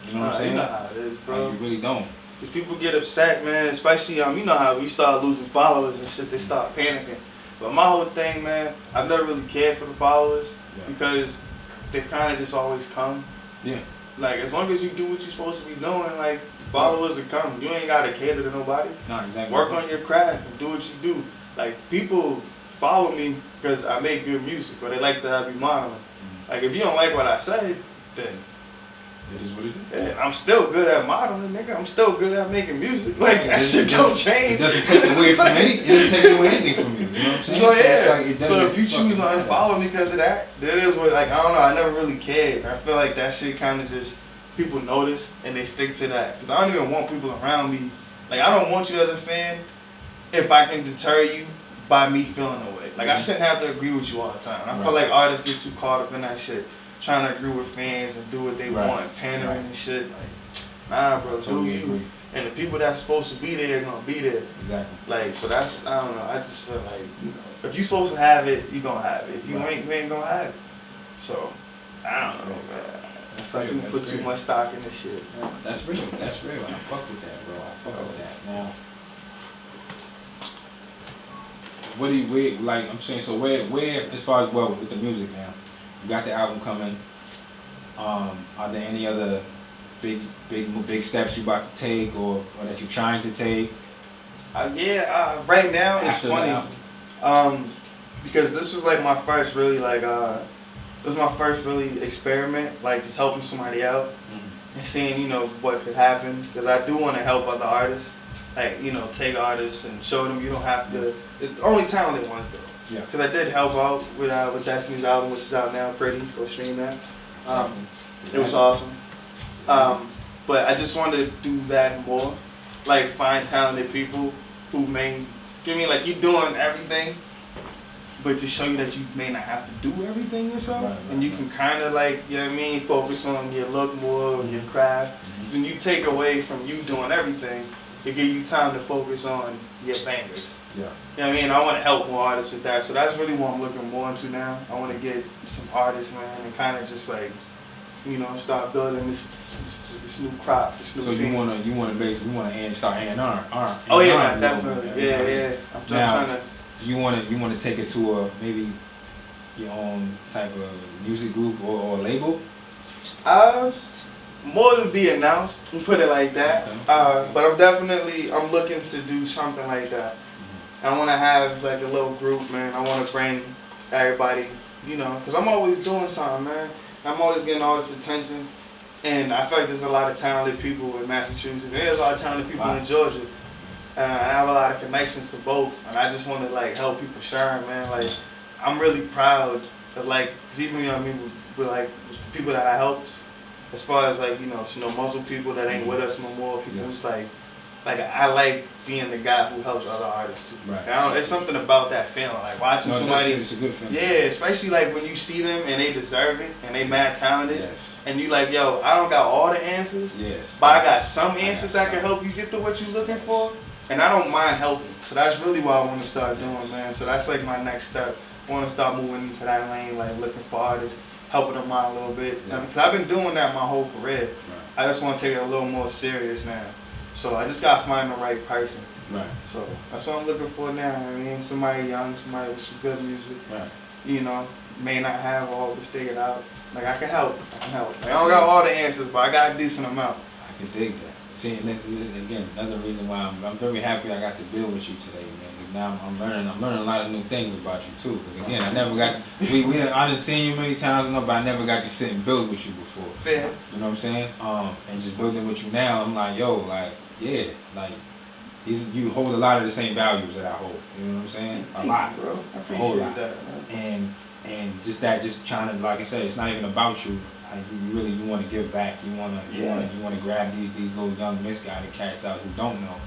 You know what I'm saying? You know how it is, bro. Like, you really don't. Cause people get upset, man. Especially you know how we start losing followers and shit. They start panicking. But my whole thing, man, I've never really cared for the followers because they kind of just always come. Yeah. Like as long as you do what you're supposed to be doing, like followers will come. You ain't gotta cater to nobody. No, exactly. Work on your craft and do what you do. Like people follow me because I make good music, or they like that I be modeling. Mm-hmm. Like if you don't like what I say, then it is what it is. Yeah, I'm still good at modeling, nigga. I'm still good at making music. Like that shit don't change. It doesn't take away from anything. It doesn't take away anything from you. You know what I'm saying? So yeah. So if you choose to unfollow me because of that, that is what like I don't know. I never really cared. I feel like that shit kind of just people notice and they stick to that. Cause I don't even want people around me. Like I don't want you as a fan if I can deter you by me feeling away. Like I shouldn't have to agree with you all the time. I feel like artists get too caught up in that shit. Trying to agree with fans and do what they want, pandering and shit. Like, nah, bro, totally do you. Agree. And the people that's supposed to be there are gonna be there. Exactly. Like, so that's, I don't know, I just feel like, you know, if you supposed to have it, you gonna have it. If you ain't, you ain't gonna have it. So, I don't know, man. I feel like people put too much stock in this shit. Man. That's real. That's real. I fuck with that, bro. I fuck with that. Now, what do you, like, I'm saying, so where, as far as, well, with the music now, you got the album coming. Are there any other big steps you about to take or that you're trying to take? Right now it's funny. Because this was like my first really experiment, like just helping somebody out and seeing, you know, what could happen. Because I do want to help other artists, like, you know, take artists and show them you don't have to. It's only talented ones though. Yeah. Because I did help out with Destiny's album, which is out now, Pretty. Go stream that. It was awesome. But I just wanted to do that more, like find talented people who may give me like you're doing everything, but to show you that you may not have to do everything yourself, and you can kind of like, you know what I mean, focus on your look more, your craft. Then you take away from you doing everything, it give you time to focus on your bangers. Yeah. You know what I mean? I want to help more artists with that. So that's really what I'm looking more into now. I want to get some artists, man, and kind of just like, you know, start building this new crop, this new team. So you want to start A&R. Oh yeah, definitely. Yeah. I'm just trying to. You want to take it to a maybe your own type of music group or label? More to be announced. And put it like that. Okay. But I'm looking to do something like that. I want to have like a little group, man. I want to bring everybody, you know, because I'm always doing something, man. I'm always getting all this attention. And I feel like there's a lot of talented people in Massachusetts. And there's a lot of talented people in Georgia. And I have a lot of connections to both. And I just want to like help people shine, man. Like, I'm really proud of like, cause even, you know what I mean, with like with the people that I helped, as far as like, you know, muscle people that ain't with us no more, people who's like I like being the guy who helps other artists too. Right. There's something about that feeling, like watching somebody. It's a good feeling. Yeah, especially like when you see them and they deserve it and they mad talented, and you like, yo, I don't got all the answers, but I got some answers that can help you get to what you're looking for, and I don't mind helping. So that's really what I want to start doing, man. So that's like my next step. I want to start moving into that lane, like looking for artists, helping them out a little bit, because I've been doing that my whole career. Right. I just want to take it a little more serious now. So I just gotta find the right person. Right. So that's what I'm looking for now. I mean, somebody young, somebody with some good music. Right. You know, may not have all of it figured out. Like I can help. Like, I don't got all the answers, but I got a decent amount. I can dig that. See, and again, another reason why I'm very happy I got to build with you today, man. Because now I'm learning a lot of new things about you too. Because again, I never got I done seen you many times, but I never got to sit and build with you before. Fair. You know what I'm saying? And just building with you now, I'm like, yo, like. Yeah, like you hold a lot of the same values that I hold. You know what I'm saying? A lot, bro. I appreciate that, man. And just trying to, like I said, it's not even about you. Like, you want to give back. You want to grab these little young misguided cats out who don't know,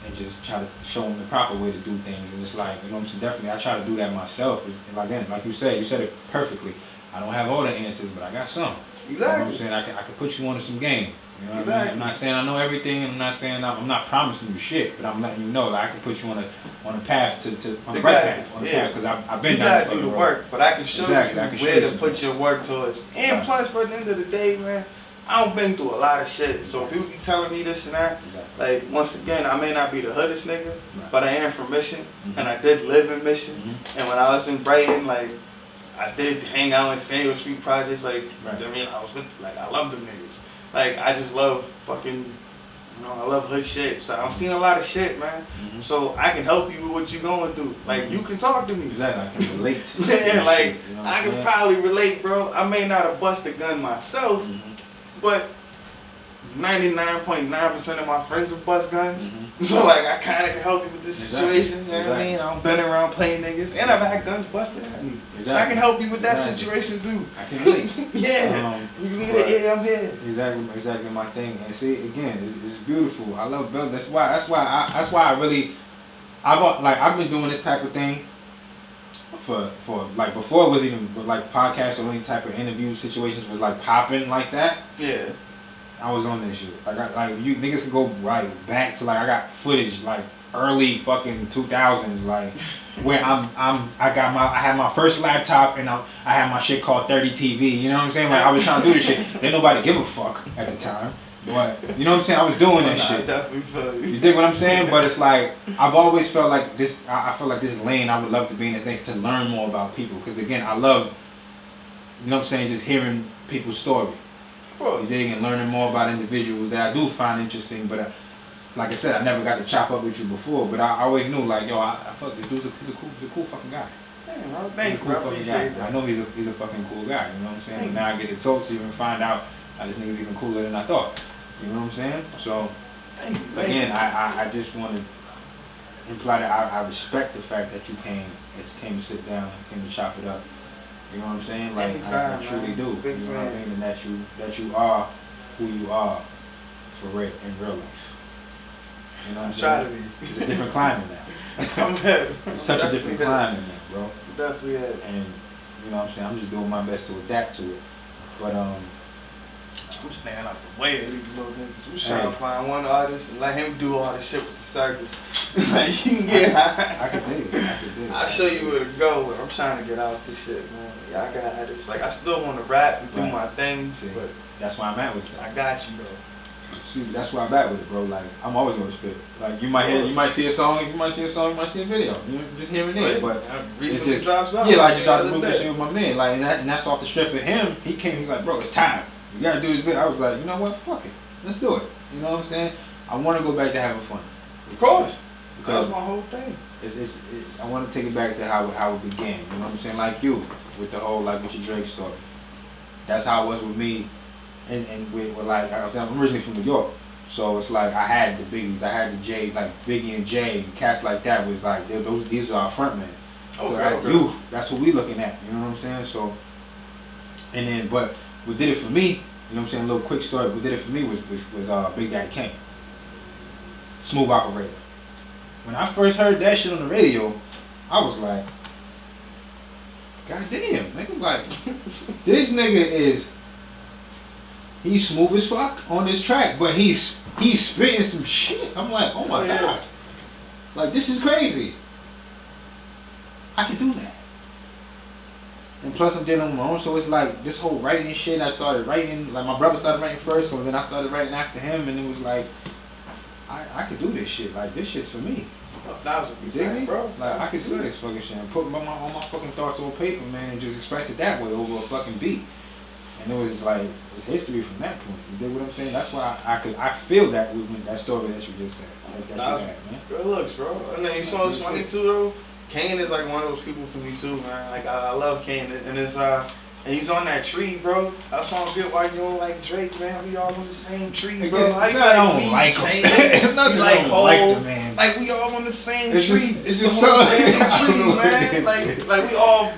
and just try to show them the proper way to do things. And it's like, you know what I'm saying, definitely I try to do that myself. It's, like you said it perfectly. I don't have all the answers, but I got some. Exactly. You know what I'm saying? I can put you onto some game. You know what I mean? I'm not saying I know everything, and I'm not saying I'm not promising you shit, but I'm letting you know that I can put you on a path on the right path, because I've been down. You gotta do the work, but I can show you where to put your work towards. And plus, for the end of the day, man, I've been through a lot of shit. So people be telling me this and that. Like, once again, I may not be the hoodest nigga, but I am from Mission, and I did live in Mission. And when I was in Brighton, like, I did hang out in Faneuil Street projects. Like, I mean, I was with, like, I love them niggas. Like, I just love fucking, you know, I love hood shit. So I've seen a lot of shit, man. So I can help you with what you're going through. Like, you can talk to me. Exactly, I can relate to you. Yeah, like, you know I can probably relate, bro. I may not have bust a gun myself, but 99.9% of my friends have bust guns. So, like, I kind of can help you with this situation. You know what I mean? I've been around playing niggas, and I've had guns busted at me. So I can help you with that situation, too. I can relate. Yeah. You need an ear, I'm here. Exactly my thing. And see, again, it's beautiful. I love building. That's why I've been doing this type of thing for like, before it was even like podcasts or any type of interview situations was like popping like that. Yeah. I was on this shit. Like you niggas can go right back to, like, I got footage like early fucking 2000s, like where I had my first laptop and I had my shit called 30 TV. You know what I'm saying? Like, I was trying to do this shit. Didn't nobody give a fuck at the time. But you know what I'm saying? I was doing that shit. I definitely feel you. You dig what I'm saying? But it's like, I've always felt like this. I feel like this lane, I would love to be in this lane to learn more about people. Because again, I love, you know what I'm saying, just hearing people's story. You dig, and learning more about individuals that I do find interesting. But like I said, I never got to chop up with you before. But I always knew, like, yo, I fuck this dude's he's a cool fucking guy. Damn, bro, thank you. I appreciate that. I know he's a fucking cool guy. You know what I'm saying? And now I get to talk to you and find out this nigga's even cooler than I thought. You know what I'm saying? So, again, I just want to imply that I respect the fact that you came to sit down, came to chop it up. You know what I'm saying? Like, anytime, I truly do. Big you know what I mean? And that you are who you are for real in real life. You know what I'm saying? To be. It's a different climate now. It's such a different climate now, bro. Definitely is. And you know what I'm saying? I'm just doing my best to adapt to it. But I'm staying out the way of these little niggas. I'm trying to find one artist and let him do all the shit with the circus. Like, you can get high. I can dig it. I'll show you where to go, but I'm trying to get out this shit, man. Yeah, I got this. Like, I still want to rap and do my things, but that's why I'm at with you. I got you, bro. See, that's why I'm at with it, bro. Like, I'm always gonna spit. Like, you might see a song, you might see a video. You know, just here and there. But I recently dropped something. Yeah, like, I just dropped the movie shit with my man. Like, and that's off the strength of him. He came, he's like, bro, it's time. You gotta do this video. I was like, you know what? Fuck it. Let's do it. You know what I'm saying? I want to go back to having fun. Of course. Because that's my whole thing. I want to take it back to how it began. You know what I'm saying? Like you, with the whole, like, with your Drake story. That's how it was with me. And with like, I was saying, I'm originally from New York. So it's like, I had the Biggies, I had the J's, like Biggie and Jay, cats like that was like, these are our frontmen. So as youth, that's what we looking at, you know what I'm saying? So, and then, but what did it for me, you know what I'm saying, a little quick story, what did it for me was Big Daddy Kane. Smooth Operator. When I first heard that shit on the radio, I was like, God damn, nigga, like, this nigga he's smooth as fuck on this track, but he's spitting some shit. I'm like, oh my God. Like, this is crazy. I can do that. And plus I'm dealing on my own, so it's like this whole writing shit, I started writing, like my brother started writing first, so then I started writing after him, and it was like, I could do this shit. Like, this shit's for me. 1,000%, bro. Like, I could do this fucking shit and put all my fucking thoughts on paper, man, and just express it that way over a fucking beat. And it was just like, it's history from that point. You dig what I'm saying? That's why I feel that with that story that you just said. That you had, man. Good looks, bro. And then you saw this funny too, though. Kane is like one of those people for me too, man. Like, I love Kane, and it's And he's on that tree, bro. That's why I don't get why you don't like Drake, man. We all on the same tree, bro. It's not I don't like him. It's not that I don't like the man. Like we all on the same it's tree. It's just the whole something. family tree, man. Like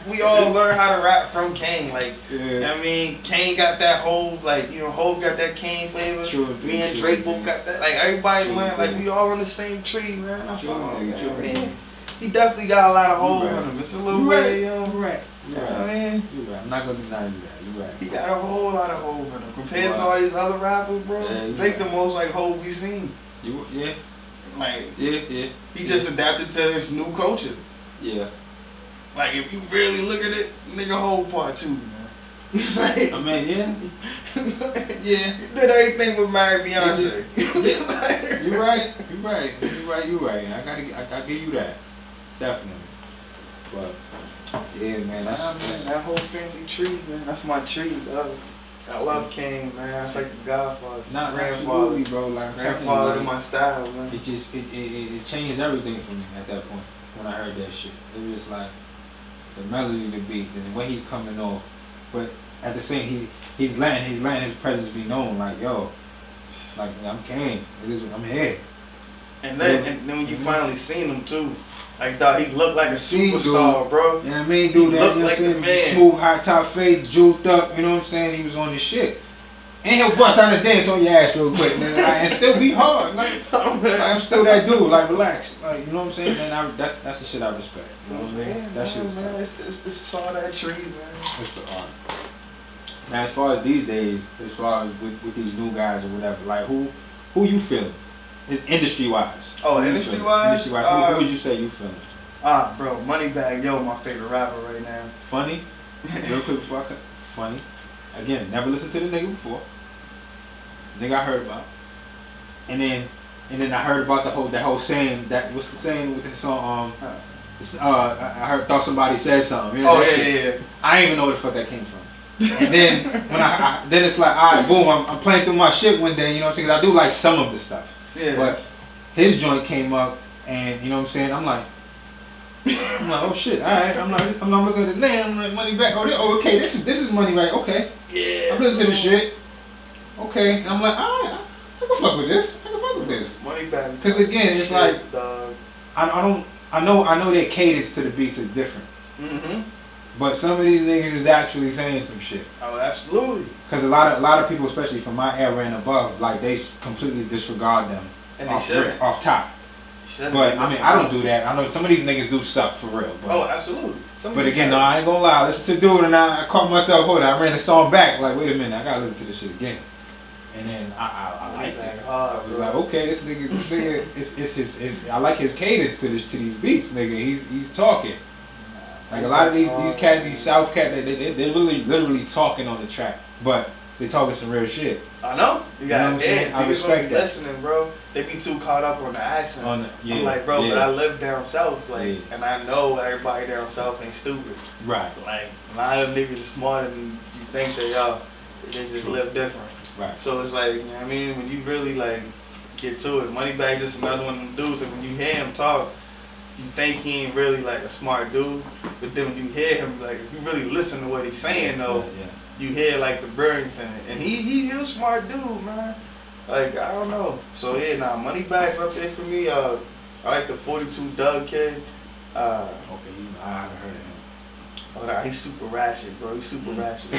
we all learn how to rap from Kane. Like I mean, Kane got that whole Hov got that Kane flavor. True, Me and Drake both got that. Like everybody learn. Like we all on the same tree, man. That's all, man. He definitely got a lot of Hov in him. It's a little bit, Right. You know what I mean? You're right. I'm not gonna deny you that. You're right. He got a whole lot of Hov in him. Compared to all these other rappers, bro, Drake the most like Hov we seen. Like, yeah. He just adapted to this new culture. Yeah. Like, if you really look at it, nigga, Hov part 2, man. Like, I mean, yeah. He did everything but marry Beyonce. You're right. I gotta give you that. Definitely. But yeah, man, that whole family tree, man. That's my tree, dog. I love Kane, man. That's like the Godfather. Not absolutely, bro. Like grandfather to my style, man. It just it changed everything for me at that point when I heard that shit. It was just like the melody, the beat, and the way he's coming off. But at the same, he's letting his presence be known. Like like I'm Kane. I'm here. And then when you finally seen him too. Like, dog, he looked like a superstar, bro. You know what I mean? Dude, that, looked like the man. Smooth, high top fade, jeweled up, you know what I'm saying? He was on his shit. And he'll bust out a dance on your ass real quick, man. And still be hard. Like, I'm still that dude, like, relax. Like, you know what I'm saying? And that's the shit I respect. You know what I'm saying? That shit's man. It's all that tree, man. It's the art. Now, as far as these days, as far as with these new guys or whatever, like, who you feeling? Industry-wise. Oh, industry-wise? Industry-wise. Who would you say you feeling? Bro, Moneybagg Yo, my favorite rapper right now. Funny? Real quick before I cut. Funny. Again, never listened to the nigga before. Nigga I heard about. And then I heard about that whole saying, what's the saying with the song, I thought somebody said something. You know yeah. I didn't even know where the fuck that came from. And then when then it's like, alright, boom, I'm playing through my shit one day, you know what I'm saying? 'Cause I do like some of the stuff. Yeah. But his joint came up, and you know what I'm saying? I'm like, oh shit, alright. I'm not looking at the name. I'm like, Moneybagg. Oh, okay, this is Moneybagg. Okay. Yeah. I'm listening to the shit. Okay. And I'm like, alright, I can fuck with this. Moneybagg. Because again, it's like, dog. I know their cadence to the beats is different. Mm-hmm. But some of these niggas is actually saying some shit. Oh, absolutely. Because a lot of people, especially from my era and above, like they completely disregard them and off top. But I mean, I don't do that. I know some of these niggas do suck for real. But, oh, absolutely. But again, no, I ain't gonna lie. Listen to dude, and I caught myself. Hold on, I ran the song back. Like, wait a minute, I gotta listen to this shit again. And then I liked it. I was like, okay, this nigga, it's I like his cadence to these beats, nigga. He's talking. Like a lot of these cats, these South cats, they're really literally talking on the track, but they talking some real shit. I know. You got I respect that. Listening, bro. They be too caught up on the accent. I'm like, bro, but I live down south, like, and I know everybody down south ain't stupid. Right. Like a lot of niggas are smarter than you think they are. They just live different. Right. So it's like, you know what I mean, when you really like get to it, Moneybagg just another one of them dudes, and when you hear him talk, you think he ain't really like a smart dude, but then when you hear him, like if you really listen to what he's saying though, you hear like the brilliance in it. And he's a smart dude, man. Like, I don't know. So yeah, Moneybagg's up there for me. I like the 42 Doug kid. Okay, I haven't heard of him. Oh, nah, he's super ratchet, bro. He's super ratchet,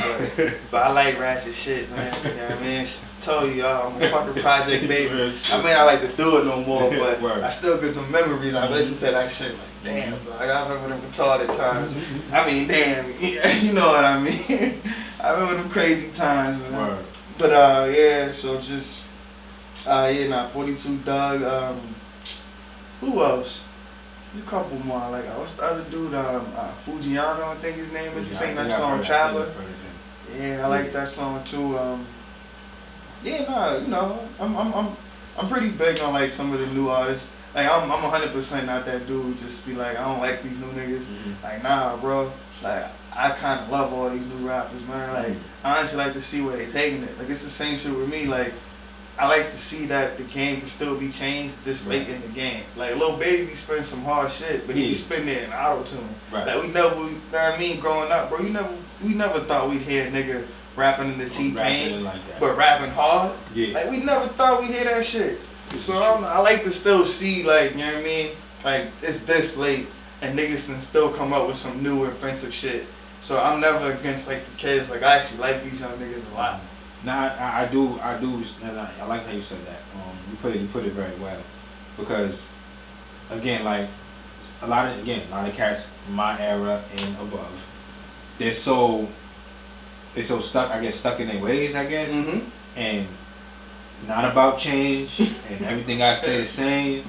but I like ratchet shit, man. You know what I mean? Told you, y'all, I'm a fucking project baby. I mean, I like to do it no more, but I still get the memories. I listen to that shit like, damn, bro. I remember them retarded times. I mean, damn, you know what I mean? I remember them crazy times, man. Word. But yeah, so just 42 Doug. Who else? A couple more, like what's the other dude? Fujiano, I think his name is. He sang that song Traveler. Yeah, I like that song too. I'm pretty big on like some of the new artists. Like I'm 100% not that dude. Just be like, I don't like these new niggas. Like nah, bro. Like I kind of love all these new rappers, man. Like I honestly like to see where they taking it. Like it's the same shit with me. Like I like to see that the game can still be changed this late in the game. Like Lil Baby be spinning some hard shit, but he be spinning it in auto tune. Right. Like we never, you know what I mean, growing up, bro, you never we never thought we'd hear a nigga rapping in the T-Pain, like that. but rapping hard. Yeah. Like, we never thought we'd hear that shit. So I like to still see, like, you know what I mean? Like, it's this late, and niggas can still come up with some new offensive shit. So I'm never against, like, the kids. Like, I actually like these young niggas a lot. Nah, I do, and I like how you said that. You put it very well, because again, like a lot of cats from my era and above, they're so stuck. I guess stuck in their ways. I guess, and not about change, and everything gotta stay the same.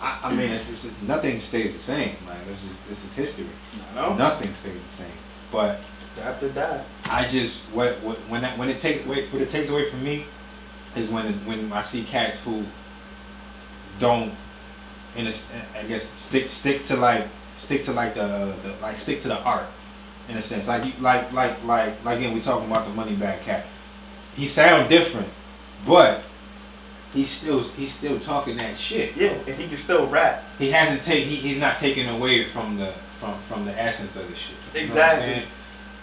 I mean, it's nothing stays the same. Like this is history. Nothing stays the same. But after that, I just what it takes away from me is when I see cats who don't, I guess stick to the art in a sense. Like again, we talking about the Money Bag Cat. He sound different, but he's still talking that shit. Yeah, and he can still rap. He's not taking away from the essence of the shit. You Exactly.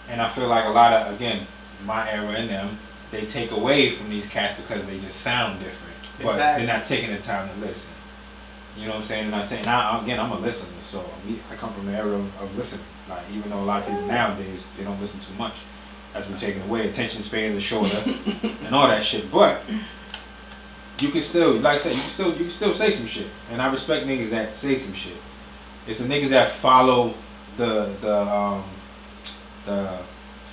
And I feel like a lot of, again, my era and them, they take away from these cats because they just sound different. But they're not taking the time to listen. You know what I'm saying? Again, I'm a listener, so I come from the era of listening. Like, even though a lot of people nowadays, they don't listen too much. That's been taken away. Attention spans are shorter and all that shit. But you can still, like I said, you can still say some shit. And I respect niggas that say some shit. It's the niggas that follow the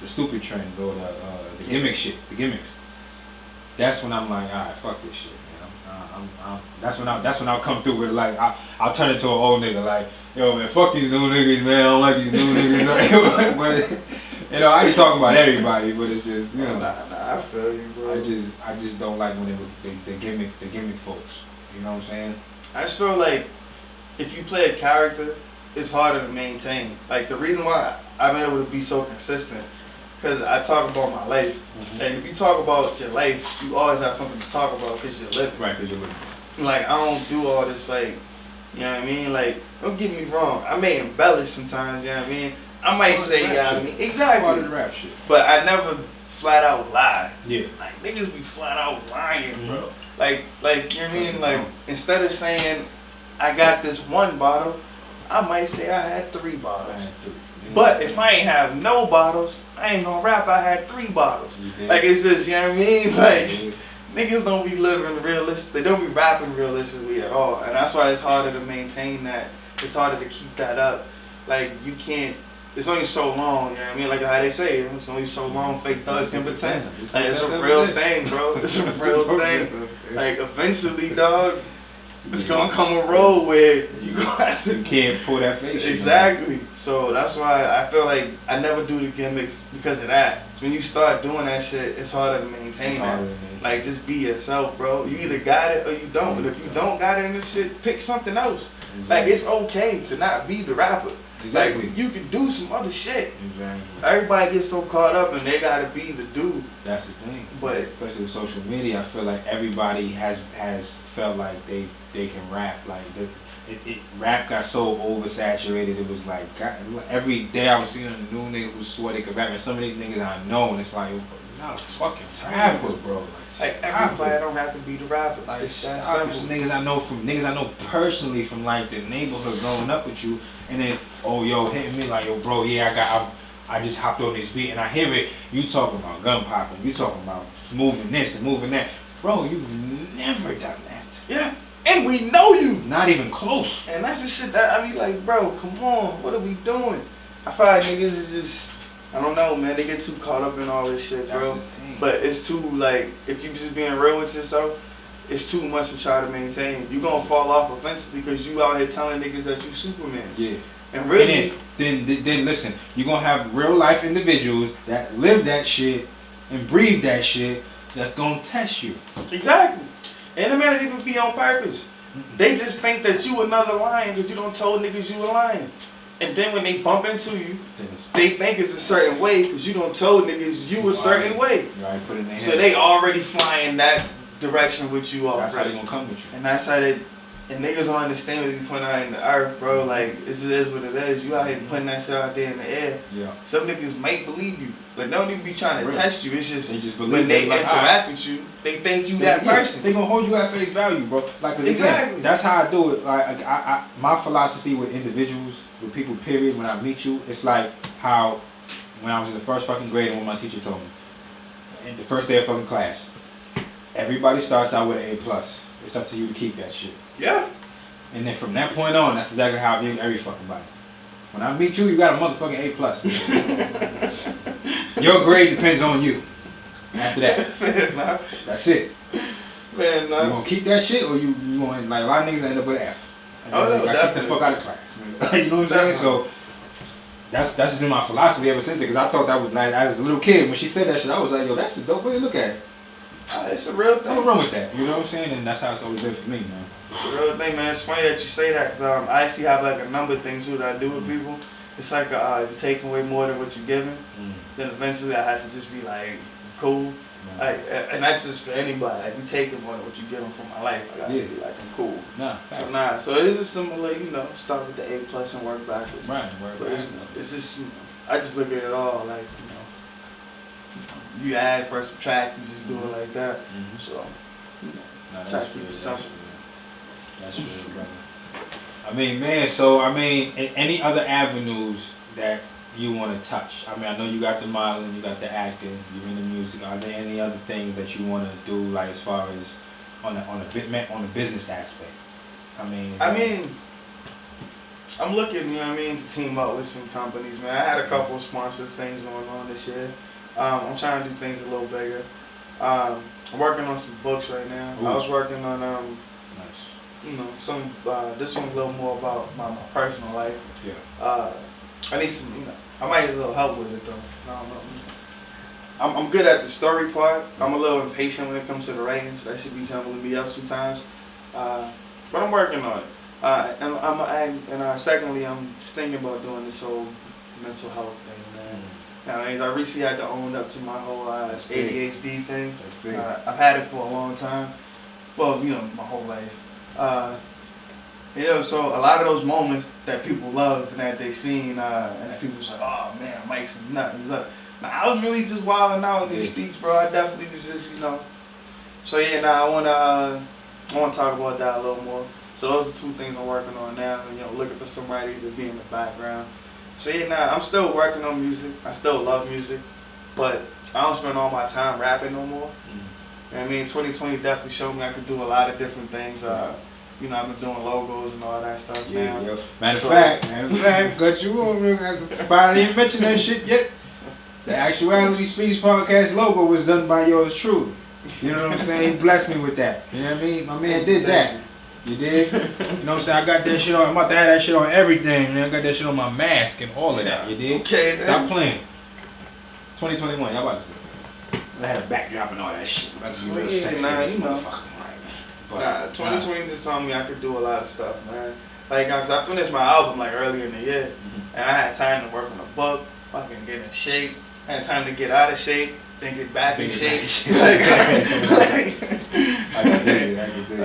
stupid trends or the gimmick shit, the gimmicks. That's when I'm like, alright, fuck this shit, man. That's when I'll come through with like I'll turn into an old nigga like, yo man, fuck these new niggas, man. I don't like these new niggas. But I ain't talking about everybody, but it's just Nah, I feel you, bro. I just don't like when they gimmick folks. You know what I'm saying? I just feel like if you play a character, it's harder to maintain. Like, the reason why I've been able to be so consistent, because I talk about my life. And if you talk about your life, you always have something to talk about because you're living. Right, because you're living. Like, I don't do all this, like, you know what I mean? Like, don't get me wrong. I may embellish sometimes, you know what I mean? I might say, you know what I mean? Exactly. Part of the rap shit. But I never flat out lie. Yeah. Like, niggas be flat out lying, bro. Like, you know what I mean? Like, instead of saying, I got this one bottle, I might say I had 3 bottles. But if I ain't have no bottles, I ain't gonna rap I had 3 bottles. Like, it's just, you know what I mean? Like, niggas don't be living realistic. They don't be rapping realistically at all. And that's why it's harder to maintain that. It's harder to keep that up. Like, you can't, it's only so long, you know what I mean? Like how they say, it's only so long fake thugs can pretend. Like, it's a real thing, bro. It's a real thing. Like, eventually, dog, it's gonna come a road where you gonna have to. You can't pull that face. Exactly. So that's why I feel like I never do the gimmicks because of that. When you start doing that shit, it's harder to maintain that. Like, just be yourself, bro. You either got it or you don't. But if you don't got it in this shit, pick something else. Like, it's okay to not be the rapper. Exactly. Like, you can do some other shit. Exactly. Everybody gets so caught up and they gotta be the dude. That's the thing. But especially with social media, I feel like everybody has felt like they can rap. Like rap got so oversaturated. It was like every day I was seeing a new nigga who swore they could rap, and some of these niggas I know, and it's like, you're not a fucking rapper, bro. Like everybody don't have to be the rapper. Like, it's that simple. Niggas I know personally from like the neighborhood growing up with you, and then hitting me like, yo bro, yeah, I just hopped on this beat and I hear it. You talking about gun popping, you talking about moving this and moving that, bro. You've never done that. Yeah, and we know you. Not even close. And that's the shit that I be like, bro, come on, what are we doing? I feel like niggas is just, I don't know, man. They get too caught up in all this shit, bro. But it's too, like, if you just being real with yourself, it's too much to try to maintain. You gonna fall off eventually because you out here telling niggas that you Superman. Yeah. And really, and then listen, you're gonna have real life individuals that live that shit and breathe that shit that's gonna test you. Exactly. And it may not even be on purpose. They just think that you another lion because you don't told niggas you a lion. And then when they bump into you, they think it's a certain way because you don't told niggas you a certain way. Right, put it in their So head. they already flying that direction with you already. That's how they gonna come with you. And that's how they And niggas don't understand what you putting out in the earth, bro. Like, it just is what it is. You out here putting that shit out there in the air. Yeah. Some niggas might believe you. Like, they don't even be trying to test you. It's just, they just when they interact with you, they think you that person. They gonna hold you at face value, bro. Like, exactly. Again, that's how I do it. Like, my philosophy with individuals, with people, period, when I meet you, it's like how when I was in the first fucking grade and what my teacher told me. In the first day of fucking class, everybody starts out with an A+. It's up to you to keep that shit. Yeah. And then from that point on, that's exactly how I view every fucking body. When I meet you, you got a motherfucking A+. Your grade depends on you. After that, Fair, that's it. Man, You gonna keep that shit, or you gonna, like, a lot of niggas end up with an F. Oh, no, I keep the fuck out of class. You know what I'm saying? So that's just been my philosophy ever since then. Cause I thought that was like, as a little kid, when she said that shit, I was like, yo, that's a dope way to look at it. It's a real thing. Nothing wrong with that. You know what I'm saying? And that's how it's always been for me, man. It's a real thing, man. It's funny that you say that, because I actually have like a number of things too that I do with people. It's like if you're taking away more than what you're giving, then eventually I have to just be like, cool. Like, and that's just for anybody. Like, you taking more than what you giving for my life, I gotta be like, I'm cool. So it is a similar, start with the A+ and work backwards. Right, but it's just, I just look at it all like, you add versus subtract, you just do it like that. So, try to keep it simple. That's real, brother. I mean, man, so, any other avenues that you want to touch? I mean, I know you got the modeling, you got the acting, you're in the music. Are there any other things that you want to do, like, as far as on the business aspect? I'm looking, to team up with some companies, man. I had a couple of sponsors things going on this year. I'm trying to do things a little bigger. I'm working on some books right now. Ooh. I was working on some this one a little more about my personal life. Yeah. I need some, I might need a little help with it though. I don't know. I'm good at the story part. I'm a little impatient when it comes to the writing, so that should be jumbling me up sometimes. But I'm working on it. And secondly, I'm just thinking about doing this whole mental health thing, man. I recently had to own up to my whole ADHD thing. That's big. I've had it for a long time. Well, my whole life. So a lot of those moments that people love and that they seen, and that people was like, oh man, Mike's nuts. He's like, I was really just wilding out in these speech, bro. I definitely was just, So I wanna talk about that a little more. So those are two things I'm working on now. Looking for somebody to be in the background. So I'm still working on music. I still love music, but I don't spend all my time rapping no more. 2020 definitely showed me I could do a lot of different things. I've been doing logos and all that stuff now. Yo. Matter of fact, got you on. If I didn't mention that shit yet, the Actuality Speaks Podcast logo was done by yours truly. You know what I'm saying? He blessed me with that. You know what I mean? My man did that. You did? You know what I'm saying? I got that shit on. I'm about to have that shit on everything, man. I got that shit on my mask and all of that. You did? Okay, Stop playing. 2021, y'all about to see. I had a backdrop and all that shit. I'm about to be real sexy. But 2020 just told me I could do a lot of stuff, man. Like, cause I finished my album like earlier in the year, and I had time to work on the book, fucking get in shape. I had time to get out of shape, then get back in shape.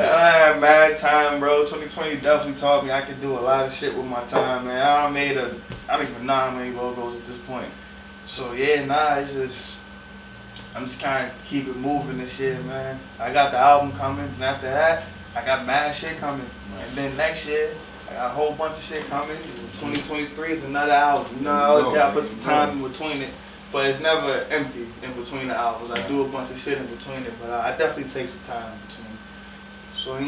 I had mad time, bro. 2020 definitely taught me I could do a lot of shit with my time, man. I don't even know how many logos at this point. So it's just, I'm just kind of keep it moving and shit, man. I got the album coming, and after that, I got mad shit coming. And then next year, I got a whole bunch of shit coming. 2023 is another album. I always gotta put some time in between it. But it's never empty in between the albums. I do a bunch of shit in between it, but I definitely take some time in between. So,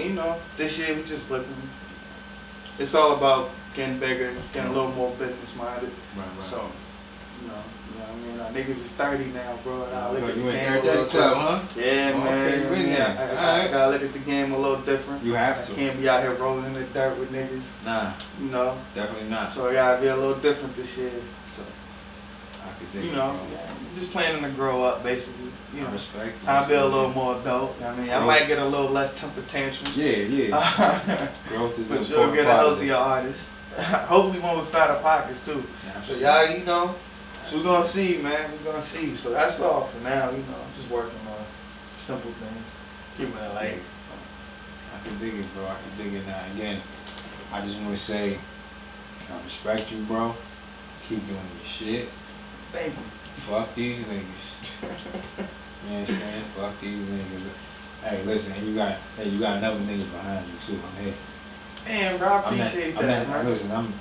this year we just looking. It's all about getting bigger, getting a little more business minded. Right. So, niggas is 30 now, bro. I look at the game a little different. Huh? Yeah, man. Okay, I gotta look at the game a little different. You have to. I can't be out here rolling in the dirt with niggas. Nah. Definitely not. So I gotta be a little different this year. So. I just planning to grow up, basically. Respect. I'll be a little more adult. I might get a little less temper tantrums. Yeah. Growth is but you'll get a healthier artist. Hopefully one with fatter pockets too. So y'all, so we're gonna see, man. We're gonna see. So that's all for now. Just working on simple things, keeping it light. I can dig it, bro. I can dig it now. Again, I just want to say, I respect you, bro. Keep doing your shit. Thank you. Fuck these niggas. You know what I'm saying? Fuck these niggas. Hey, listen, you got another nigga behind you too. I'm here. Man, bro, I appreciate that, man. Listen, I'm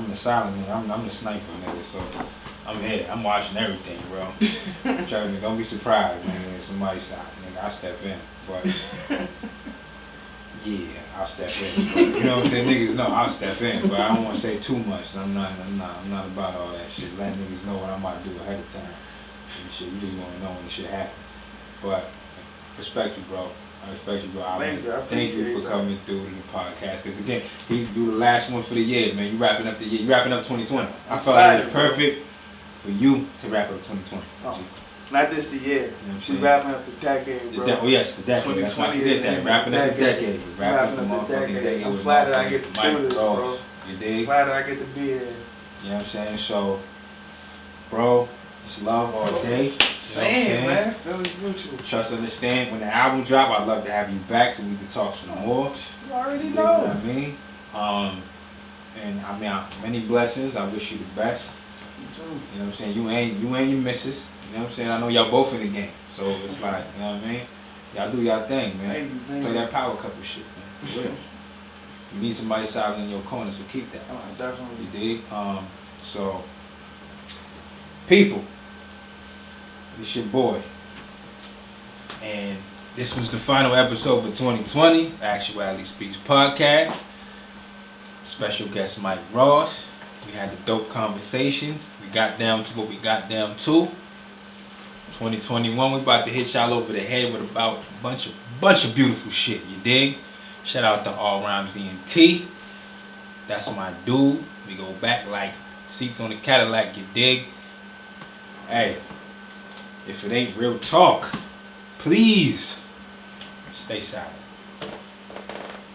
the silent nigga. I'm the sniper nigga. So I'm here. I'm watching everything, bro. Try to don't be surprised, man. If somebody says, nigga, I step in, but yeah, I'll step in. But, you know what I'm saying? Niggas know I'll step in, but I don't want to say too much. I'm not about all that shit. Let niggas know what I'm about to do ahead of time. And shit, you just want to know when the shit happen. But respect you, bro. I respect you, bro. Thank you for coming through to the podcast. Because again, he's do the last one for the year, man. You wrapping up the year. You wrapping up 2020. I felt like it was perfect for you to wrap up 2020. Oh, not just the year. You know we wrapping up the decade, bro. Oh yes, the decade. 2020 forget that. Wrapping up the decade. Wrapping up the decade. I'm flattered I get to do this, bro. You dig? Flattered I get to be here. You know what I'm saying? So, bro, it's love all day. Same, man. Feelings mutual. Trust, understand. When the album drop, I'd love to have you back so we can talk some more. You already You know. know what I mean? And I mean, many blessings. I wish you the best. You too. You know what I'm saying? You ain't your missus. You know what I'm saying? I know y'all both in the game. So it's like, you know what I mean? Y'all do y'all thing, man. Thank Play you. that power couple shit, man. For real. You need somebody solid in your corner, so keep that. Oh, definitely. You dig? So, people, it's your boy. And this was the final episode for 2020, Actuality Speaks Podcast. Special guest Mike Ross. We had a dope conversation. We got down to what we got down to. 2021, we about to hit y'all over the head with about a bunch of beautiful shit, you dig? Shout out to All Rhymes ENT. That's my dude. We go back like seats on the Cadillac, you dig? Hey, if it ain't real talk, please stay silent.